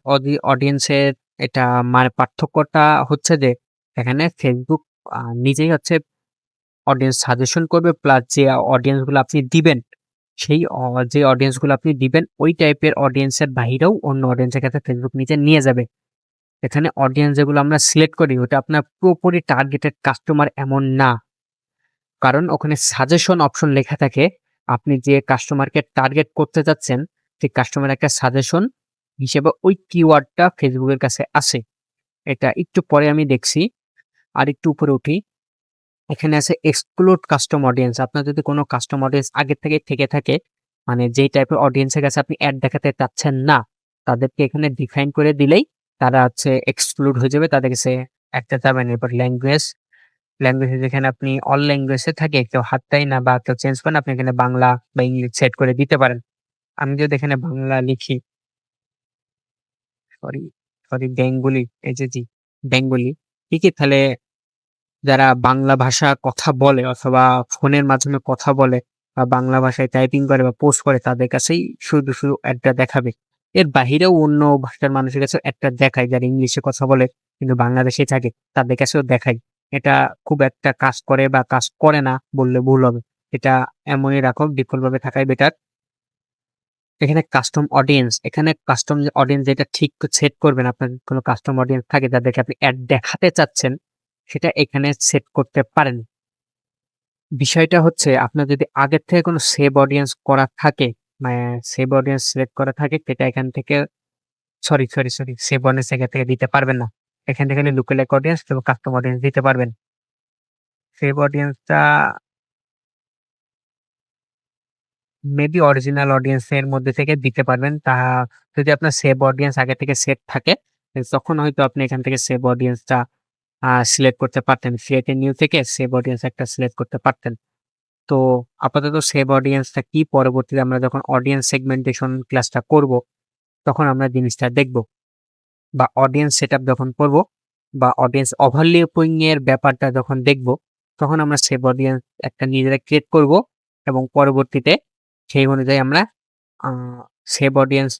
অডিয়েন্সের এটা মানে পার্থক্যটা হচ্ছে যে এখানে ফেসবুক নিজেই হচ্ছে অডিয়েন্স সাজেশন করবে প্লাস যে অডিয়েন্স গুলো আপনি দিবেন সেই যে অডিয়েন্স গুলো আপনি দিবেন ওই টাইপের অডিয়েন্সের বাহিরেও অন্য অডিয়েন্সের কাছে ফেসবুক নিজে নিয়ে যাবে। এখানে অডিয়েন্স যেগুলো আমরা সিলেক্ট করি ওটা আপনার পুরোপুরি টার্গেটেড কাস্টমার এমন না। কারণ ওখানে সাজেশন অপশন লেখা থাকে। আপনি যে কাস্টমারকে টার্গেট করতে যাচ্ছেন সেই কাস্টমার একটা সাজেশন হিসেবে ওই কিওয়ার্ডটা ফেসবুকের কাছে আসে। এটা একটু পরে আমি দেখছি। আরেকটু উপরে উঠি। এখানে আছে এক্সক্লুড কাস্টম অডিয়েন্স। আপনার যদি কোনো কাস্টম অডিয়েন্স আগে থেকে থাকে, মানে যেই টাইপের অডিয়েন্সের কাছে আপনি অ্যাড দেখাতে চাচ্ছেন না, তাদেরকে এখানে ডিফাইন করে দিলেই তারা হচ্ছে এক্সক্লুড হয়ে যাবে। তাদের কাছে একটা যাবেন। এরপর ল্যাঙ্গুয়েজ যেখানে আপনি অল ল্যাঙ্গুয়েজে থাকে কেউ হাতটাই না বা কেউ চেঞ্জ করেন, আপনি এখানে বাংলা বা ইংলিশ সেট করে দিতে পারেন। আমি যদি এখানে বাংলা লিখি, সরি, বেঙ্গলি, এই যে জি, বেঙ্গলি, ঠিকই তাহলে যারা বাংলা ভাষা কথা বলে অথবা ফোনের মাধ্যমে কথা বলে বা বাংলা ভাষায় টাইপিং করে বা পোস্ট করে তাদের কাছেই শুধু অ্যাডটা দেখাবে। এর বাহিরেও অন্য ভাষার মানুষের কাছেও একটা দেখাই যারা ইংলিশে কথা বলে কিন্তু বাংলাদেশে থাকে তাদের কাছেও দেখাই। এটা খুব একটা কাজ করে বা কাজ করে না বললে ভুল হবে। এটা এমনই রাখো, ডিফল্ট ভাবে থাকাই বেটার। এখানে কাস্টম অডিয়েন্স, এখানে কাস্টম অডিয়েন্স যেটা ঠিক সেট করবেন, আপনার কোনো কাস্টম অডিয়েন্স থাকে যাদেরকে আপনি অ্যাড দেখাতে চাচ্ছেন, সেটা এখানে সেট করতে পারেন। বিষয়টা হচ্ছে আপনার যদি আগের থেকে কোনো সেভ অডিয়েন্স করা থাকে, মানে সেভ অডিয়েন্স সিলেক্ট করা থাকে, সেটা এখান থেকে সরি সেভ অডিয়েন্স এখান থেকে দিতে পারবেন না। এখান থেকে লুকালাইক অডিয়েন্স এবং কাস্টম অডিয়েন্স দিতে পারবেন। সেভ অডিয়েন্সটা মেবি অরিজিনাল অডিয়েন্স এর মধ্যে থেকে দিতে পারবেন। তা যদি আপনার সেভ অডিয়েন্স আগে থেকে সেট থাকে, তখন হয়তো আপনি এখান থেকে সেভ অডিয়েন্সটা সিলেক্ট করতে পারতেন। ক্রিয়েট এ নিউ থেকে সেভ অডিয়েন্স একটা সিলেক্ট করতে পারতেন। তো আপাতত সেভ অডিয়েন্সটা কি, পরবর্তীতে আমরা যখন অডিয়েন্স সেগমেন্টেশন ক্লাসটা করব, তখন আমরা জিনিসটা দেখব। বা অডিয়েন্স সেটআপ যখন করব বা অডিয়েন্স ওভারল্যাপিং এর ব্যাপারটা যখন দেখব, তখন আমরা সেভ অডিয়েন্স একটা নিজেরা ক্রিয়েট করব এবং পরবর্তীতে সেই অনুযায়ী আমরা আ সেভ অডিয়েন্স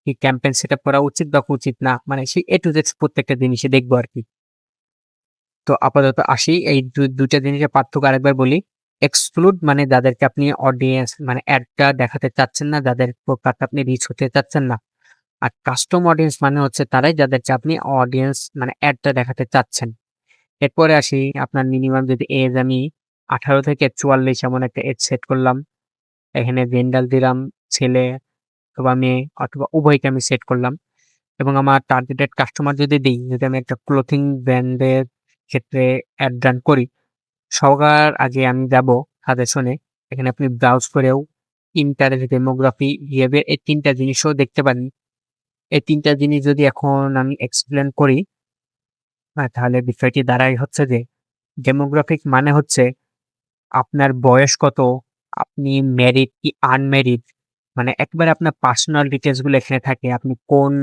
কি ক্যাম্পেইন সেটআপ করা উচিত বা উচিত না, মানে সেই A to Z প্রত্যেকটা জিনিসই দেখব আরকি। তো আপাতত আসি এই ২ টা জিনিসের পার্থক্য আরেকবার বলি। এক্সক্লুড মানে যাদেরকে আপনি অডিয়েন্স মানে অ্যাডটা দেখাতে চাচ্ছেন না, যাদের প্রকারটা আপনি রিচ হতে চাচ্ছেন না। আর কাস্টম অডিয়েন্স মানে হচ্ছে তারাই যাদেরকে আপনি অডিয়েন্স মানে অ্যাডটা দেখাতে চাচ্ছেন। এরপরে আসি, আপনার মিনিমাম যদি এজ আমি 18 থেকে 44 এমন একটা এজ সেট করলাম। এখানে জেন্ডার দিলাম ছেলে অথবা মেয়ে অথবা উভয়কে আমি সেট করলাম। এবং আমার টার্গেটেড কাস্টমার যদি দেই, যদি আমি একটা ক্লথিং ব্র্যান্ডের ক্ষেত্রে অ্যাড রান করি, সবার আগে আমি যাব সাজেশনে। এখানে আপনি ব্রাউজ করেও ইন্টারেস্ট, ডেমোগ্রাফি, বিহেভিয়ার এই ৩ টা জিনিসও দেখতে পারেন। এই ৩ টা জিনিস যদি এখন আমি এক্সপ্লেন করি, তাহলে বিষয়টি দাঁড়ায় হচ্ছে যে ডেমোগ্রাফিক মানে হচ্ছে আপনার বয়স কত, আপনি ম্যারিড কি আনম্যারিড, মানে একেবারে আপনার পার্সোনাল ডিটেইলস গুলো এখানে থাকে। আপনি কোন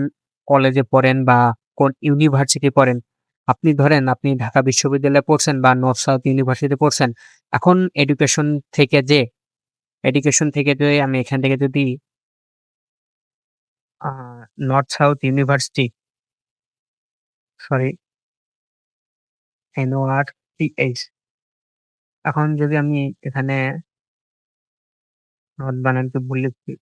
কলেজে পড়েন বা কোন ইউনিভার্সিটি পড়েন। আপনি ধরেন আপনি ঢাকা বিশ্ববিদ্যালয়ে পড়ছেন বা নর্থ সাউথ ইউনিভার্সিটিতে পড়ছেন। এখন এডুকেশন থেকে যে আমি এখান থেকে যদি আ North South University, sorry NORTH, এখন যদি আমি এখানে নর্থ বানানটা ভুল লিখছি।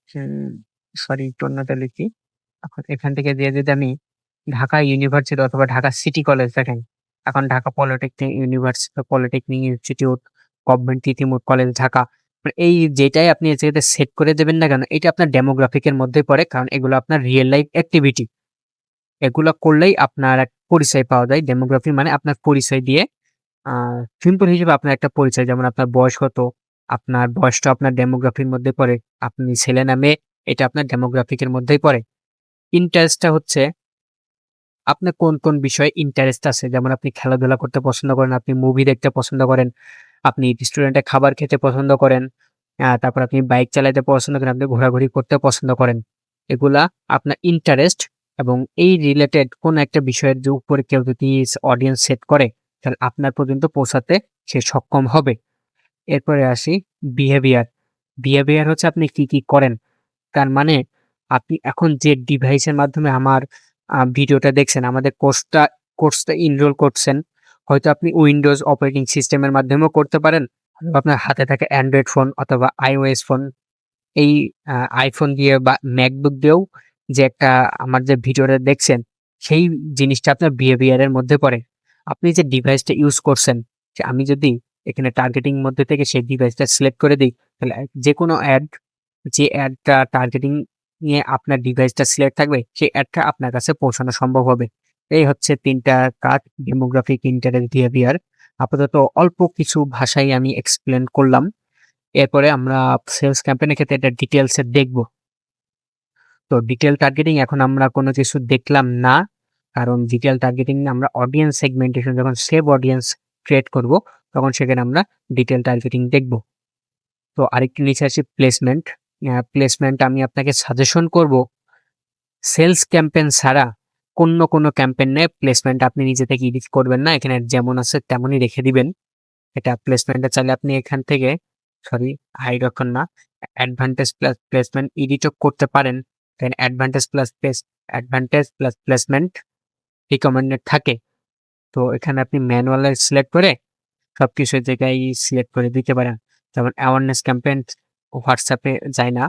হুম, সরি একটু অন্যটা লিখি। এখন এখান থেকে যেয়ে যদি আমি ঢাকা ইউনিভার্সিটি অথবা ঢাকা সিটি কলেজ দেখেন, এখন Dhaka polytechnic university, polytechnic institute, government Titumir college Dhaka. মানে এই যেটাই আপনি এই জায়গাতে সেট করে দেবেন না কেন, এটা আপনার ডেমোগ্রাফিক এর মধ্যেই পড়ে। কারণ এগুলো আপনার রিয়াল লাইফ অ্যাক্টিভিটি। এগুলা করলেই আপনার এক পরিচয় পাওয়া যায়। ডেমোগ্রাফি মানে আপনার পরিচয় দিয়ে আ সিম্পল হিসেবে আপনার একটা পরিচয়, যেমন আপনার বয়স কত, আপনার বয়সটা আপনার ডেমোগ্রাফির মধ্যে পড়ে। আপনি ছেলে না মেয়ে, এটা আপনার ডেমোগ্রাফিক এর মধ্যেই পড়ে। ইন্টারেস্টটা হচ্ছে আপনার কোন বিষয়ে ইন্টারেস্ট আছে। যেমন আপনি খেলাধুলা করতে পছন্দ করেন, আপনি মুভি দেখতে পছন্দ করেন, আপনি রেস্টুরেন্টে খাবার খেতে পছন্দ করেন, তারপর আপনি বাইক চালাতে পছন্দ করেন, আপনি ঘোরাঘুরি করতে পছন্দ করেন। এগুলা আপনার ইন্টারেস্ট এবং এই রিলেটেড কোন একটা বিষয়ের যে উপরে কেউ যদি অডিয়েন্স সেট করে, তাহলে আপনার পর্যন্ত পৌঁছাতে সে সক্ষম হবে। এরপরে আসি বিহেভিয়ার। বিহেভিয়ার হচ্ছে আপনি কি করেন। তার মানে আপনি এখন যে ডিভাইসের মাধ্যমে আমার ভিডিওটা দেখছেন, আমাদের কোর্সটা এনরোল করছেন। হয়তো আপনি উইন্ডোজ অপারেটিং সিস্টেমের মাধ্যমেও করতে পারেন। অথবা আপনার হাতে থাকা অ্যান্ড্রয়েড ফোন অথবা iOS ফোন, এই আইফোন দিয়ে বা ম্যাকবুক দিয়েও যে একটা আমার যে ভিডিওটা দেখছেন, সেই জিনিসটা আপনার বিহেভিয়ার এর মধ্যে পড়ে। আপনি যে ডিভাইসটা ইউজ করছেন, যে আমি যদি এখানে টার্গেটিং মধ্যে থেকে সেই ডিভাইসটা সিলেক্ট করে দেই, তাহলে যেকোনো অ্যাড, যে অ্যাডটা টার্গেটিং নিয়ে আপনার ডিভাইসটা সিলেক্ট থাকবে, সেই অ্যাডটা আপনার কাছে পৌঁছানো সম্ভব হবে। এই হচ্ছে ৩ টা কাজ, ডেমোগ্রাফিক, ইন্টারেস্ট, বিহেভিয়ার। আপাতত অল্প কিছু ভাষায় আমি এক্সপ্লেন করলাম। এরপরে আমরা সেলস ক্যাম্পেইন এর ক্ষেত্রে এটা ডিটেইলস এ দেখব। তো ডিটেইল টার্গেটিং এখন আমরা কোনো কিছু দেখলাম না। কারণ ডিটেইল টার্গেটিং আমরা অডিয়েন্স সেগমেন্টেশন যখন সেভ অডিয়েন্স ক্রিয়েট করব, তখন সেখানে আমরা ডিটেইল টার্গেটিং দেখব। তো আরেকটু নিচে আসি প্লেসমেন্ট। প্লেসমেন্ট আমি আপনাকে সাজেশন করব সেলস ক্যাম্পেইন ছাড়া অন্য কোনো ক্যাম্পেইন এ প্লেসমেন্ট আপনি নিজে থেকে এডিট করবেন না। এখানে যেমন আছে তেমনই রেখে দিবেন। এটা প্লেসমেন্টে চাইলে আপনি এখান থেকে হাইড অপশন না, অ্যাডভান্টেজ প্লাস প্লেসমেন্ট এডিটও করতে পারেন। দেন অ্যাডভান্টেজ প্লাস প্লেসমেন্ট রিকমেন্ডেড থাকে। তো এখানে আপনি ম্যানুয়ালে সিলেক্ট করে সবকিছু জায়গায় সিলেক্ট করে দিতে পারেন। যেমন অ্যাওয়ারনেস ক্যাম্পেইন হোয়াটসঅ্যাপে যায় না,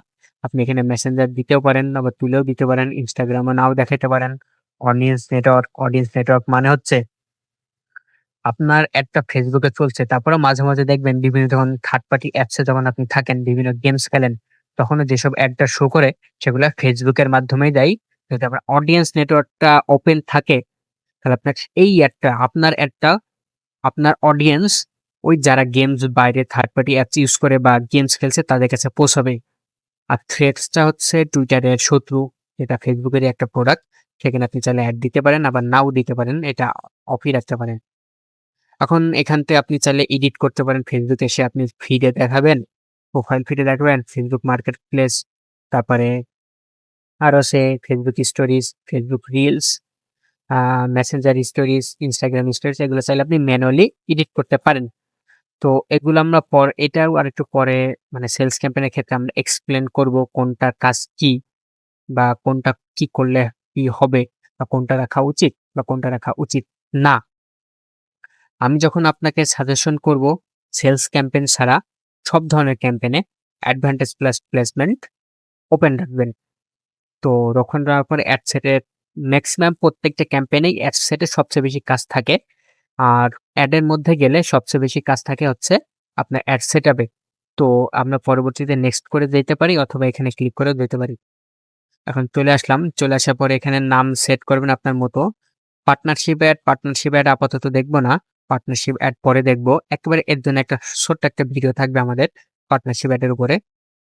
আপনি এখানে মেসেঞ্জার দিতেও পারেন, আবার তুলেও দিতে পারেন, ইনস্টাগ্রামে নাও দেখাতে পারেন। অডিয়েন্স নেটওয়ার্ক মানে হচ্ছে আপনার একটা ফেসবুকে চলছে, তারপরে মাঝে মাঝে দেখবেন বিভিন্ন যখন থার্ড পার্টি অ্যাপসে যখন আপনি থাকেন, বিভিন্ন গেমস খেলেন, তখনও যেসব অ্যাডটা শো করে সেগুলো ফেসবুকের মাধ্যমেই দেয়। যদি আপনার অডিয়েন্স নেটওয়ার্কটা ওপেন থাকে, তাহলে আপনার এই অ্যাডটা আপনার অডিয়েন্স, ওই যারা গেমস বাইরে থার্ড পার্টি অ্যাপস ইউজ করে বা গেমস খেলছে তাদের কাছে পৌঁছাবে। আর থ্রেডসটা হচ্ছে টুইটারের শত্রু, যেটা ফেসবুকেরই একটা প্রোডাক্ট। সেখানে আপনি চাইলে অ্যাড দিতে পারেন, আবার নাও দিতে পারেন, এটা অফই রাখতে পারেন। এখন এখান থেকে আপনি চাইলে এডিট করতে পারেন। ফেসবুক এসে আপনি ফিডে দেখাবেন, প্রোফাইল ফিডে দেখাবেন ফেসবুক মার্কেট প্লেস, তারপরে আরো সে Facebook stories, Facebook reels, Messenger stories, Instagram stories, এগুলো চাইলে আপনি ম্যানুয়ালি এডিট করতে পারেন। তো এগুলো আমরা এটাও আর একটু পরে, মানে সেলস ক্যাম্পেইনের ক্ষেত্রে আমরা এক্সপ্লেন করব কোনটার কাজ কি, বা কোনটা কি করলে কি হবে, বা কোনটা রাখা উচিত বা কোনটা রাখা উচিত না। আমি যখন আপনাকে সাজেশন করব সেলস ক্যাম্পেইন ছাড়া সব ধরনের ক্যাম্পেইনে অ্যাডভান্টেজ প্লাস প্লেসমেন্ট ওপেন রাখবেন। তো তখন রাখার পরে অ্যাড সেটের ম্যাক্সিমাম প্রত্যেকটা ক্যাম্পেইনেই অ্যাড সেটের সবচেয়ে বেশি কাজ থাকে। আর অ্যাডের মধ্যে গেলে সবচেয়ে বেশি কাজ থাকে হচ্ছে আপনার অ্যাড সেটআপে। তো আমরা পরবর্তীতে নেক্সট করে যেতে পারি, অথবা এখানে ক্লিক করেও যেতে পারি। এখন চলে আসলাম। চলে আসার পরে এখানে নাম সেট করবেন আপনার মতো। পার্টনারশিপ অ্যাড আপাতত দেখব না। পার্টনারশিপ অ্যাড পরে দেখব। একেবারে এর জন্য একটা ছোট্ট একটা ভিডিও থাকবে আমাদের পার্টনারশিপ অ্যাডের উপরে।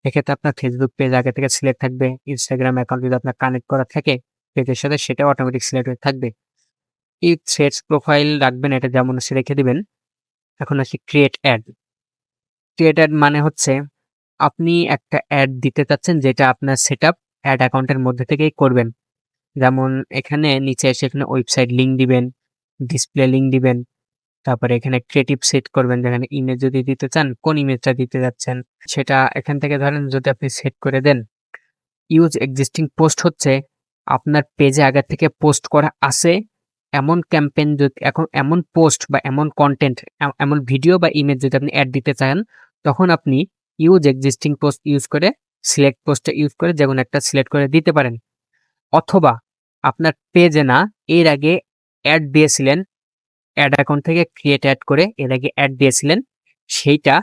এক্ষেত্রে আপনার ফেসবুক পেজ আগে থেকে সিলেক্ট থাকবে। ইনস্টাগ্রাম অ্যাকাউন্ট যদি আপনার কানেক্ট করা থাকে পেজের সাথে, সেটাও অটোমেটিক সিলেক্ট হয়ে থাকবে। এই থ্রেডস প্রোফাইল রাখবেন, এটা যেমন আছে রেখে দিবেন। এখন আসি ক্রিয়েট অ্যাড। ক্রিয়েট অ্যাড মানে হচ্ছে আপনি একটা অ্যাড দিতে চাচ্ছেন, যেটা আপনার সেটআপ অ্যাড অ্যাকাউন্টের মধ্যে থেকেই করবেন। যেমন এখানে নিচে এসে এখানে ওয়েবসাইট লিঙ্ক দিবেন, ডিসপ্লে লিঙ্ক দিবেন, তারপরে এখানে ক্রিয়েটিভ সেট করবেন, যেখানে ইমেজ যদি দিতে চান কোন ইমেজটা দিতে যাচ্ছেন সেটা এখান থেকে ধরেন যদি আপনি সেট করে দেন। ইউজ এক্সিস্টিং পোস্ট হচ্ছে আপনার পেজে আগে থেকে পোস্ট করা আছে এমন ক্যাম্পেইন, যদি এখন এমন পোস্ট বা এমন কন্টেন্ট, এমন ভিডিও বা ইমেজ যদি আপনি অ্যাড দিতে চান, তখন আপনি ইউজ এক্সিস্টিং পোস্ট ইউজ করে, সিলেক্ট পোস্টটা ইউজ করে যেকোনো একটা সিলেক্ট করে দিতে পারেন। অথবা আপনার পেজে না, এর আগে অ্যাড দিয়েছিলেন, অ্যাড অ্যাকাউন্ট থেকে ক্রিয়েট অ্যাড করে এর আগে অ্যাড দিয়েছিলেন, সেইটা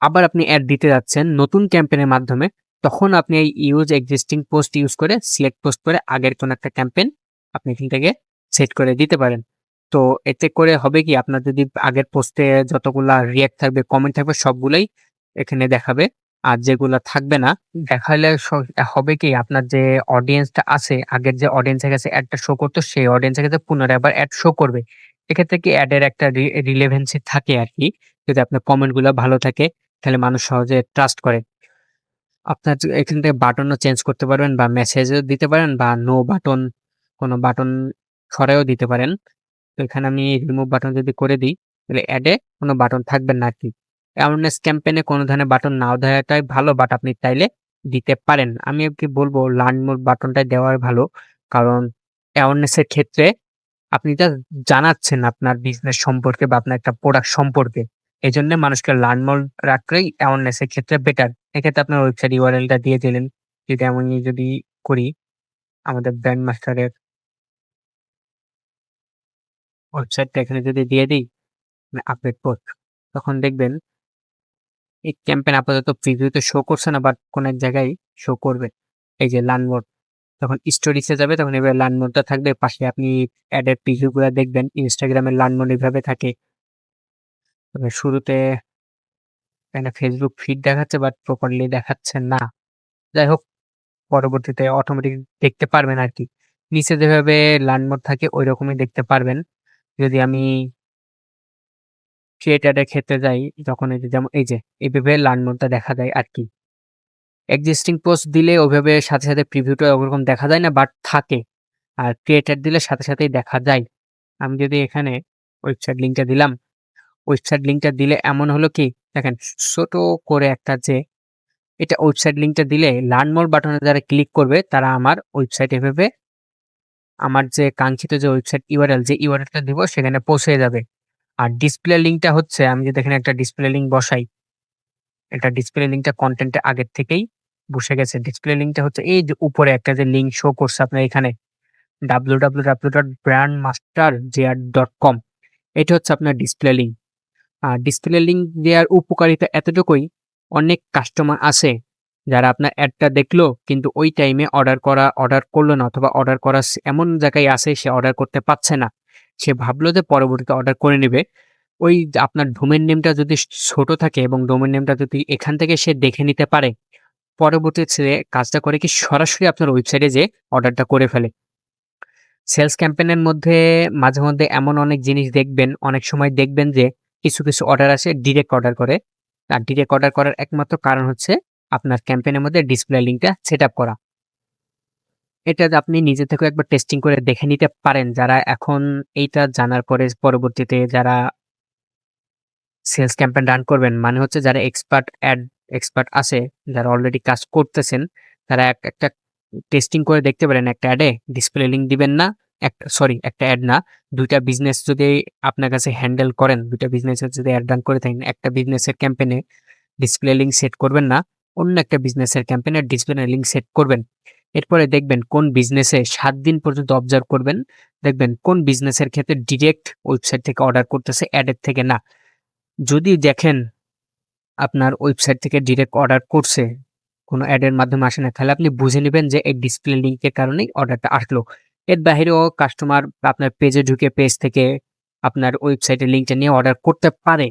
আবার আপনি অ্যাড দিতে যাচ্ছেন নতুন ক্যাম্পেইনের মাধ্যমে, তখন আপনি এই ইউজ এক্সিস্টিং পোস্ট ইউজ করে সিলেক্ট পোস্ট করে আগের কোনো একটা ক্যাম্পেইন আপনি এখান থেকে সেট করে দিতে পারেন। তো এতে করে হবে কি, আপনার যদি আগের পোস্টে যতগুলা রিঅ্যাক্ট থাকবে, কমেন্ট থাকবে, সবগুলোই এখানে দেখাবে। আর যেগুলা থাকবে না দেখালে হবে কি, আপনার যে অডিয়েন্সটা আছে, আগের যে অডিয়েন্সের কাছে অ্যাডটা শো করতো, সেই অডিয়েন্সের কাছে পুনরায় আবার অ্যাড শো করবে। এক্ষেত্রে কি অ্যাডের একটা রিলেভেন্সি থাকে আর কি। যদি আপনার কমেন্টগুলো ভালো থাকে তাহলে মানুষ সহজে ট্রাস্ট করে। আপনার এখান থেকে বাটনও চেঞ্জ করতে পারবেন, বা মেসেজও দিতে পারেন, বা নো বাটন, কোনো বাটন সরাইও দিতে পারেন। তো এখানে আমি রিমুভ বাটন যদি করে দিই, তাহলে অ্যাডে কোনো বাটন থাকবে না আর কি। অ্যাওয়ারনেস ক্যাম্পেইনে কোনো ধরনের বাটন নাও দেওয়াটাই ভালো, বাট আপনি চাইলে দিতে পারেন। আমি কি বলবো, লার্ন মোর বাটনটাই দেওয়াই ভালো। কারণ অ্যাওয়ারনেসের ক্ষেত্রে আপনি জাস্ট জানাচ্ছেন আপনার বিজনেস সম্পর্কে বা আপনার একটা প্রোডাক্ট সম্পর্কে। এজন্য মানুষকে লার্ন মোর রাখলেই অ্যাওয়ারনেস এর ক্ষেত্রে বেটার। এক্ষেত্রে আপনার ওয়েবসাইট ইউআরএলটা দিয়ে দিলেন। যদি আমি যদি করি, আমাদের ব্র্যান্ড মাস্টারের ওয়েবসাইটটা এখানে যদি দিয়ে দিই, আপডেট পোস্ট, তখন দেখবেন এই ক্যাম্পেইন আপাতত প্রিভিউতে শো করছে না, বাট কোন এক জায়গায় শো করবে। এই যে লার্ন মোর, যখন স্টোরিজে যাবে তখন এবার লার্ন মোরটা থাকবে পাশে, আপনি অ্যাডের প্রিভিউ গুলো দেখবেন। ইনস্টাগ্রামের লার্ন মোর এভাবে থাকে। তবে শুরুতে এখানে ফেসবুক ফিড দেখাচ্ছে, বাট প্রপারলি দেখাচ্ছে না। যাই হোক, পরবর্তীতে অটোমেটিক দেখতে পারবেন আর কি। নিচে যেভাবে লার্ন মোড থাকে ওই রকমই দেখতে পারবেন। যদি আমি ক্রিয়েটর এর ক্ষেত্রে যাই, তখন এই যে যেমন এই যে এইভাবে লার্ন মোডটা দেখা যায় আর কি। এক্সিস্টিং পোস্ট দিলে ওইভাবে সাথে সাথে প্রিভিউটা ওরকম দেখা যায় না, বাট থাকে। আর ক্রিয়েটর দিলে সাথে সাথেই দেখা যায়। আমি যদি এখানে ওয়েবসাইট লিঙ্কটা দিলাম, ওয়েবসাইট লিঙ্কটা দিলে এমন হলো কি, দেখেন ছোট করে একটা যে এটা ওয়েবসাইট লিঙ্কটা দিলে লার্ন মোর বাটনে যারা ক্লিক করবে তারা আমার ওয়েবসাইট এভাবে আমার যে কাঙ্ক্ষিত যে ওয়েবসাইট ইউআরএল যে ইউআরএলটা দিব সেখানে পৌঁছে যাবে। আর ডিসপ্লে লিঙ্কটা হচ্ছে আমি যদি এখানে একটা ডিসপ্লে লিঙ্ক বসাই, এটা ডিসপ্লে লিঙ্কটা কনটেন্টে আগের থেকেই বসে গেছে। ডিসপ্লে লিঙ্কটা হচ্ছে এই যে উপরে একটা যে লিঙ্ক শো করছে আপনার এখানে www.brandmasterjr.com, এটা হচ্ছে আপনার ডিসপ্লে লিঙ্ক। আর ডিসপ্লে লিঙ্ক দেওয়ার উপকারিতা এতটুকুই, অনেক কাস্টমার আছে যারা আপনার অ্যাডটা দেখলো কিন্তু ওই টাইমে অর্ডার করলো না, অথবা অর্ডার করা এমন জায়গায় আছে সে অর্ডার করতে পারছে না। সে ভাবলো যে পরবর্তীতে অর্ডার করে নেবে। ওই যে আপনার ডোমেইন নেমটা যদি ছোট থাকে এবং ডোমেইন নেমটা যদি এখান থেকে সে দেখে নিতে পারে, পরবর্তীতে সে কাজটা করে কি সরাসরি আপনার ওয়েবসাইটে যেয়ে অর্ডারটা করে ফেলে। সেলস ক্যাম্পেইনের মধ্যে মাঝে মধ্যে এমন অনেক জিনিস দেখবেন, অনেক সময় দেখবেন যে কিছু অর্ডার আসে ডিরেক্ট অর্ডার করে। আর ডিরেক্ট অর্ডার করার একমাত্র কারণ হচ্ছে আপনার ক্যাম্পেইনের মধ্যে ডিসপ্লে লিঙ্কটা সেটআপ করা। এটা আপনি নিজে থেকেও একবার টেস্টিং করে দেখে নিতে পারেন। যারা এখন এইটা জানার পরে পরবর্তীতে যারা সেলস ক্যাম্পেইন রান করবেন, মানে হচ্ছে যারা এক্সপার্ট আছে, যারা অলরেডি কাজ করতেছেন, তারা একটা টেস্টিং করে দেখতে পারেন। একটা অ্যাডে ডিসপ্লে লিঙ্ক দিবেন না, একটা অ্যাড না, ২ টা বিজনেস যদি আপনার কাছে হ্যান্ডেল করেন, ২ টা বিজনেসের যদি অ্যাড রান করে থাকেন, একটা বিজনেসের ক্যাম্পেইনে ডিসপ্লে লিঙ্ক সেট করবেন না, অন্য একটা বিজনেসের ক্যাম্পেইনে ডিসপ্লে লিঙ্ক সেট করবেন। এরপরে দেখবেন কোন বিজনেসে ৭ দিন পর্যন্ত অবজার্ভ করবেন। দেখবেন কোন বিজনেসের ক্ষেত্রে ডিরেক্ট ওয়েবসাইট থেকে অর্ডার করতেছে, অ্যাডের থেকে না। যদি দেখেন আপনার ওয়েবসাইট থেকে ডিরেক্ট অর্ডার করছে, কোনো অ্যাডের মাধ্যমে আসে না, তাহলে আপনি বুঝে নিবেন যে এই ডিসপ্লে লিঙ্কের কারণেই অর্ডারটা আসলো। এর বাহিরেও কাস্টমার আপনার পেজে ঢুকে পেজ থেকে আপনার ওয়েবসাইটের লিঙ্কটা নিয়ে অর্ডার করতে পারে।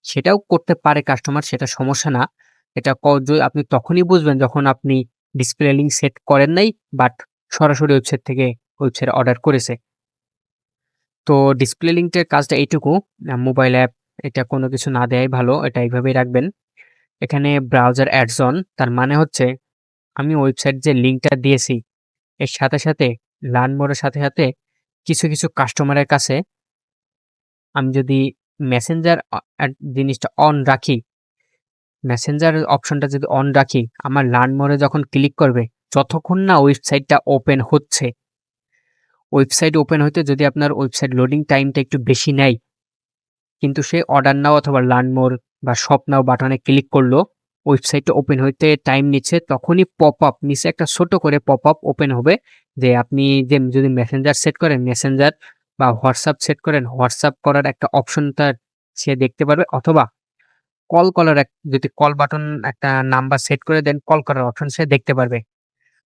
সেটাও করতে পারে কাস্টমার, সেটা সমস্যা না। এটা আপনি তখনই বুঝবেন যখন আপনি ডিসপ্লে লিঙ্ক সেট করেন নাই, বাট সরাসরি ওয়েবসাইটে অর্ডার করেছে। তো ডিসপ্লে লিঙ্কের কাজটা এইটুকু। মোবাইল অ্যাপ এটা কোনো কিছু না দেয়াই ভালো। এটা এইভাবেই রাখবেন। এখানে ব্রাউজার অ্যাডস অন, তার মানে হচ্ছে আমি ওয়েবসাইট যে লিঙ্কটা দিয়েছি এর সাথে লার্ন মোরের সাথে কিছু কাস্টমারের কাছে আমি যদি মেসেঞ্জার জিনিসটা অন রাখি, মেসেঞ্জার অপশনটা যদি অন রাখি, আমার লার্ন মোরে যখন ক্লিক করবে, যতক্ষণ না ওয়েবসাইটটা ওপেন হচ্ছে, ওয়েবসাইট ওপেন হইতে যদি আপনার ওয়েবসাইট লোডিং টাইমটা একটু বেশি নেয়, কিন্তু সে অর্ডার নাও অথবা লার্ন মোর বা শপ নাও বাটনে ক্লিক করলো, ওয়েবসাইটটা ওপেন হইতে টাইম নিচ্ছে, তখনই পপআপ নিচে একটা ছোট করে পপআপ ওপেন হবে যে আপনি যে যদি মেসেঞ্জার সেট করেন, মেসেঞ্জার বা হোয়াটসঅ্যাপ সেট করেন, হোয়াটসঅ্যাপ করার একটা অপশনটা সে দেখতে পারবে, অথবা যদি কল বাটন একটা নাম্বার সেট করে দেন, কল করার অপশন সে দেখতে পারবে।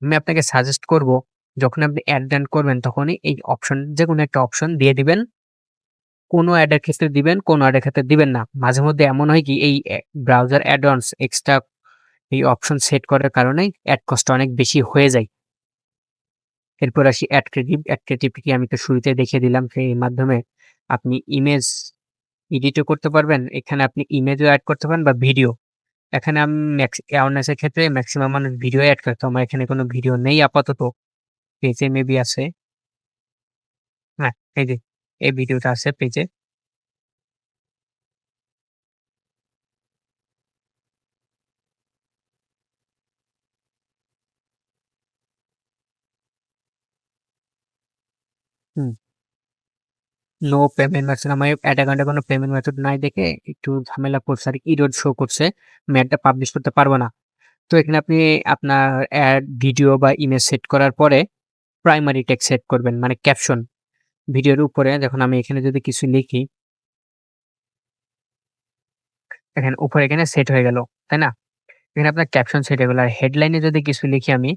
আমি আপনাকে সাজেস্ট করব যখন আপনি অ্যাড রান করবেন তখনই এই অপশন যেকোনো একটা অপশন দিয়ে দিবেন। কোনো অ্যাডের ক্ষেত্রে দিবেন, কোনো অ্যাডের ক্ষেত্রে দিবেন না। মাঝে মধ্যে এমন হয় কি এই ব্রাউজার অ্যাড অনস এক্সট্রা এই অপশন সেট করার কারণেই অ্যাড কস্টটা অনেক বেশি হয়ে যায়। এরপর আসি অ্যাড ক্রিয়েটিভ। অ্যাড ক্রিয়েটিভ কি আমি তো শুরুতে দেখিয়ে দিলাম, সেই মাধ্যমে আপনি ইমেজ এডিটও করতে পারবেন। এখানে আপনি ইমেজও এড করতে পারেন বা ভিডিও। এখানে আমি অ্যাওয়ারনেস এর ক্ষেত্রে ম্যাক্সিমাম মানুষ ভিডিও এড করে। তো আমার এখানে কোনো ভিডিও নেই আপাতত। পেজে মেবি আছে। হ্যাঁ, এই যে এই ভিডিওটা আছে পেজে। হুম। নো পেমেন্ট মেথড, আমার অ্যাড অ্যাকাউন্টে কোনো পেমেন্ট মেথড নাই দেখে একটু ঝামেলা করছে আর এরর শো করছে। আমি অ্যাডটা পাবলিশ করতে পারব না। তো এখানে আপনি আপনার অ্যাড, ভিডিও বা ইমেজ সেট করার পরে প্রাইমারি টেক্সট সেট করবেন, মানে ক্যাপশন। ভিডিওর উপরে যখন আমি এখানে যদি কিছু লিখি, দেখেন উপরে এখানে সেট হয়ে গেল, তাই না? এখানে আপনার ক্যাপশন সেট হয়ে গেল। আর হেডলাইনে যদি কিছু লিখি আমি,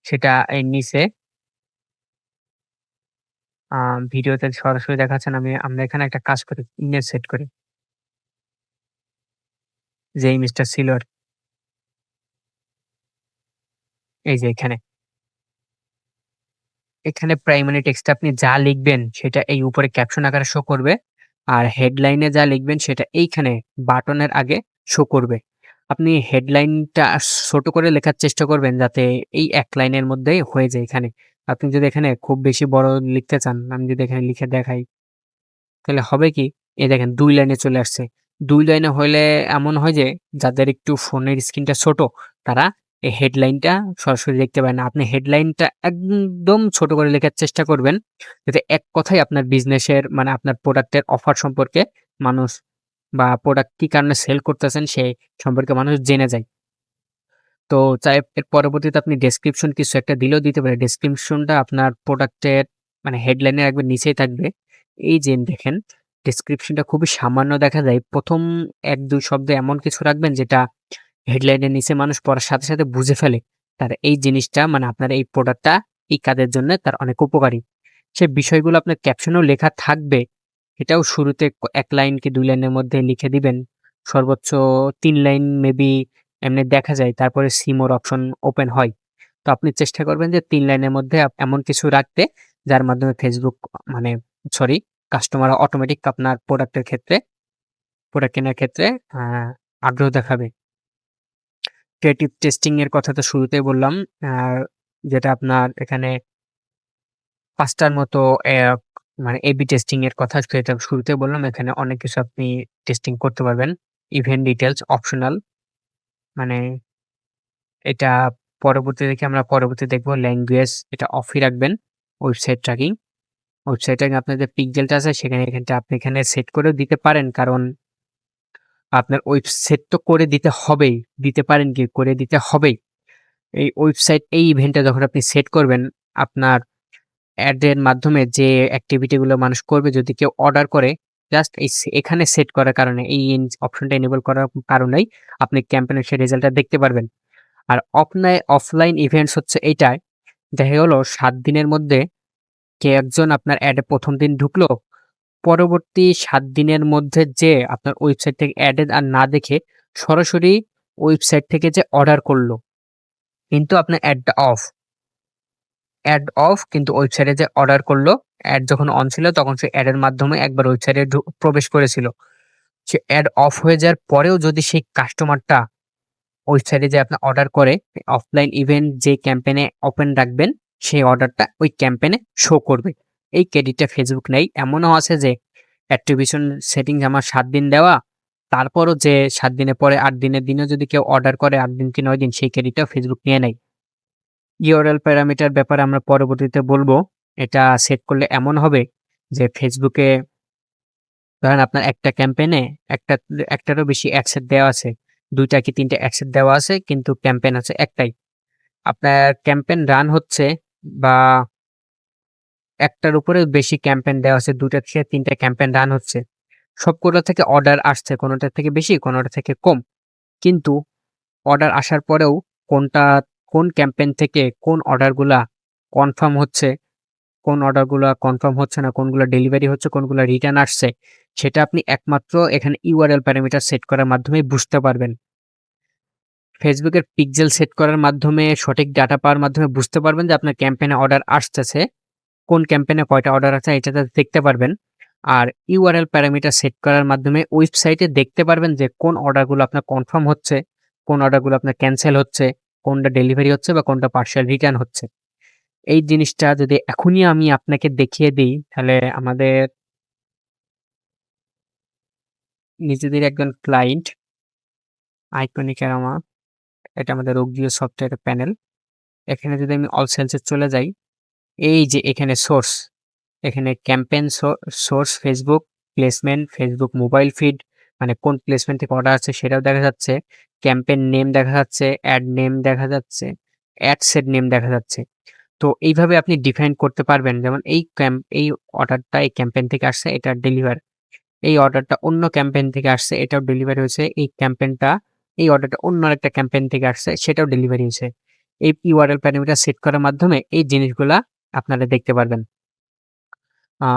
সেটা এই নিচে ভিডিওতে সরাসরি দেখাচ্ছে না। আমরা এখানে একটা কাজ করি, ইমেজ সেট করি। যে ইমেজটা ছিল এই যে এখানে প্রাইমারি টেক্সটে আপনি যা লিখবেন সেটা এই উপরে ক্যাপশন আকারে শো করবে। আর হেডলাইনে যা লিখবেন সেটা এইখানে বাটনের আগে শো করবে। আপনি হেডলাইনটা ছোট করে লেখার চেষ্টা করবেন যাতে এই এক লাইনের মধ্যেই হয়ে যায় এখানে। আপনি যদি এখানে খুব বেশি বড় লিখতে চান, আমি যদি এখানে লিখে দেখাই, তাহলে হবে কি? এই দেখেন ২ লাইনে চলে আসছে। ২ লাইনে হইলে এমন হয় যে যাদের একটু ফোনের স্ক্রিনটা ছোট তারা এই হেডলাইনটা সরাসরি দেখতে পায় না। আপনি হেডলাইনটা একদম ছোট করে লেখার চেষ্টা করবেন। যাতে এক কথায় আপনার বিজনেসের মানে আপনার প্রোডাক্টের অফার সম্পর্কে মানুষ বা প্রোডাক্ট কি কারণে সেল করতেছেন সেই সম্পর্কে মানুষ জেনে যায়। তো চাই এর পরবর্তীতে আপনি ডেসক্রিপশন কিছু একটা দিলেও দিতে পারে। ডেসক্রিপশনটা আপনার প্রোডাক্টের মানে হেডলাইনের একবার নিচেই থাকবে। এই যে দেখেন ডেসক্রিপশনটা খুবই সামান্য দেখা যায়। ১ম ১-২ শব্দ এমন কিছু রাখবেন যেটা হেডলাইনের নিচে মানুষ পড়ার সাথে, সাথে বুঝে ফেলে। তার এই জিনিসটা মানে আপনার এই প্রোডাক্টটা এই কাজের জন্য তার অনেক উপকারী। সে বিষয়গুলো আপনার ক্যাপশনেও লেখা থাকবে। এটাও শুরুতে ১ লাইন কি ২ লাইনের মধ্যে লিখে দিবেন। সর্বোচ্চ ৩ লাইন মেবি এমনি দেখা যায়। তারপরে সি মোর অপশন ওপেন হয়। তো আপনি চেষ্টা করবেন যে ৩ লাইনের মধ্যে এমন কিছু রাখতে যার মাধ্যমে Facebook মানে সরি কাস্টমার অটোমেটিক আপনার প্রোডাক্ট কেনার ক্ষেত্রে আ আগ্রহ দেখাবে। ক্রিয়েটিভ টেস্টিং এর কথা তো শুরুতেই বললাম। আ যেটা আপনার এখানে ৫ টার মতো মানে A/B টেস্টিং এর কথা সেটা শুরুতেই বললাম। এখানে অনেক কিছু আপনি টেস্টিং করতে পারবেন। ইভেন্ট ডিটেইলস অপশনাল মানে এটা পরবর্তীতে দেখব। ল্যাঙ্গুয়েজ এটা অফই রাখবেন। Website tracking. ওয়েবসাইট ট্র্যাকিং আপনার যে পিক্সেলটা আছে এখানটা আপনি এখানে সেট করেও দিতে পারেন। কারণ আপনার সেট তো করে দিতে হবেই। দিতে পারেন কি? করে দিতে হবেই। এই ইভেন্টটা যখন আপনি সেট করবেন, আপনার অ্যাড এর মাধ্যমে যে অ্যাক্টিভিটি গুলো মানুষ করবে যদি কেউ অর্ডার করে, জাস্ট এখানে সেট করার কারণে অপশনটা এনেবল করার কারণেই আপনি ক্যাম্পেইনের সেই রেজাল্টটা দেখতে পারবেন। আর অফলাইন ইভেন্টস হচ্ছে এইটাই, দেখা গেল ৭ দিনের মধ্যে কেউ একজন আপনার অ্যাডে ১ম দিন ঢুকলো, পরবর্তী ৭ দিনের মধ্যে যেয়ে আপনার ওয়েবসাইট থেকে অ্যাড আর না দেখে সরাসরি ওয়েবসাইট থেকে যে অর্ডার করলো, কিন্তু আপনার অ্যাড অফ কিন্তু ওয়েবসাইটে যে অর্ডার করলো, অ্যাড যখন অন ছিল তখন সে অ্যাডের মাধ্যমে একবার ওয়েবসাইটে প্রবেশ করেছিল। সে অ্যাড অফ হয়ে যাওয়ার পরেও যদি সেই কাস্টমারটা ওয়েবসাইটে যে আপনার অর্ডার করে, অফলাইন ইভেন্ট যে ক্যাম্পেইনে ওপেন রাখবেন, সেই অর্ডারটা ওই ক্যাম্পেইনে শো করবে। এই ক্রেডিটটা Facebook নেয়। এমনও আছে যে অ্যাট্রিবিউশন সেটিংস আমার ৭ দিন দেওয়া, তারপরও যে ৭ দিনের পরে ৮ দিনের দিনেও যদি কেউ অর্ডার করে ৮ দিন কি ৯ দিন সেই ক্রেডিটটাও Facebook নিয়ে নেয়। ইউআরএল প্যারামিটার ব্যাপারে আমরা পরবর্তীতে বলব। এটা সেট করলে এমন হবে যে Facebook এ ধরেন আপনার একটা ক্যাম্পেইনে একটারও বেশি অ্যাড সেট দেওয়া আছে। ২ টা কি ৩ টা অ্যাড সেট দেওয়া আছে কিন্তু ক্যাম্পেইন আছে একটাই। আপনার ক্যাম্পেইন রান হচ্ছে বা একটার উপরে বেশি ক্যাম্পেইন দেওয়া আছে, ২ টা থেকে ৩ টা ক্যাম্পেইন রান হচ্ছে। সবগুলো থেকে অর্ডার আসছে, কোনটা থেকে বেশি, কোনটা থেকে কম। কিন্তু অর্ডার আসার পরেও কোন ক্যাম্পেইন থেকে কোন অর্ডারগুলা কনফার্ম হচ্ছে, কোন অর্ডারগুলা কনফার্ম হচ্ছে না, কোনগুলা ডেলিভারি হচ্ছে, কোনগুলা রিটার্ন আসছে, সেটা আপনি একমাত্র এখানে ইউআরএল প্যারামিটার সেট করার মাধ্যমেই বুঝতে পারবেন। Facebook এর পিক্সেল সেট করার মাধ্যমে সঠিক ডাটা পাওয়ার মাধ্যমে বুঝতে পারবেন যে আপনার ক্যাম্পেইনে অর্ডার আসতেছে। কোন ক্যাম্পেইনে কয়টা অর্ডার আছে এটাতে দেখতে পারবেন। আর ইউআরএল প্যারামিটার সেট করার মাধ্যমে ওয়েবসাইটে দেখতে পারবেন যে কোন অর্ডারগুলো আপনার কনফার্ম হচ্ছে, কোন অর্ডারগুলো আপনার ক্যানসেল হচ্ছে, কোনটা ডেলিভারি হচ্ছে বা কোনটা পার্সিয়াল রিটার্ন হচ্ছে। এই জিনিসটা যদি এখনই আমি আপনাকে দেখিয়ে দেই, তাহলে আমাদের নিজেদের একজন ক্লায়েন্ট আইকনিক অ্যারোমা, এটা আমাদের রোগীয় সফটওয়্যার প্যানেল। এখানে যদি আমি অল সেলস এ চলে যাই, এই যে এখানে সোর্স, এখানে campaign source Facebook, placement Facebook mobile feed মানে কোন প্লেসমেন্ট থেকে অর্ডার আছে সেটাও দেখা যাচ্ছে। ক্যাম্পেইন নেম দেখা যাচ্ছে, অ্যাড নেম দেখা যাচ্ছে, অ্যাড সেট নেম দেখা যাচ্ছে। তো এইভাবে আপনি ডিফাইন করতে পারবেন যেমন এই অর্ডারটা এই ক্যাম্পেইন থেকে আসছে এটা ডেলিভার। এই অর্ডারটা অন্য ক্যাম্পেইন থেকে আসছে এটাও ডেলিভারি হয়েছে। এই অর্ডারটা অন্য আরেকটা ক্যাম্পেইন থেকে আসছে সেটাও ডেলিভারি হয়েছে। এই ইউআরএল প্যারামিটার সেট করার মাধ্যমে এই জিনিসগুলা আপনারা দেখতে পারবেন। আ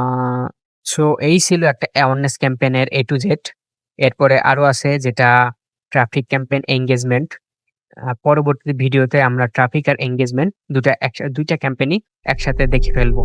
সো এই ছিল একটা অ্যাওয়ারনেস ক্যাম্পেইনের A to Z। এরপরে আরো আছে যেটা ট্রাফিক ক্যাম্পেইন এনগেজমেন্ট। পরবর্তী ভিডিওতে আমরা ট্রাফিক আর এনগেজমেন্ট ২ টা ক্যাম্পেইনই একসাথে দেখে ফেলবো।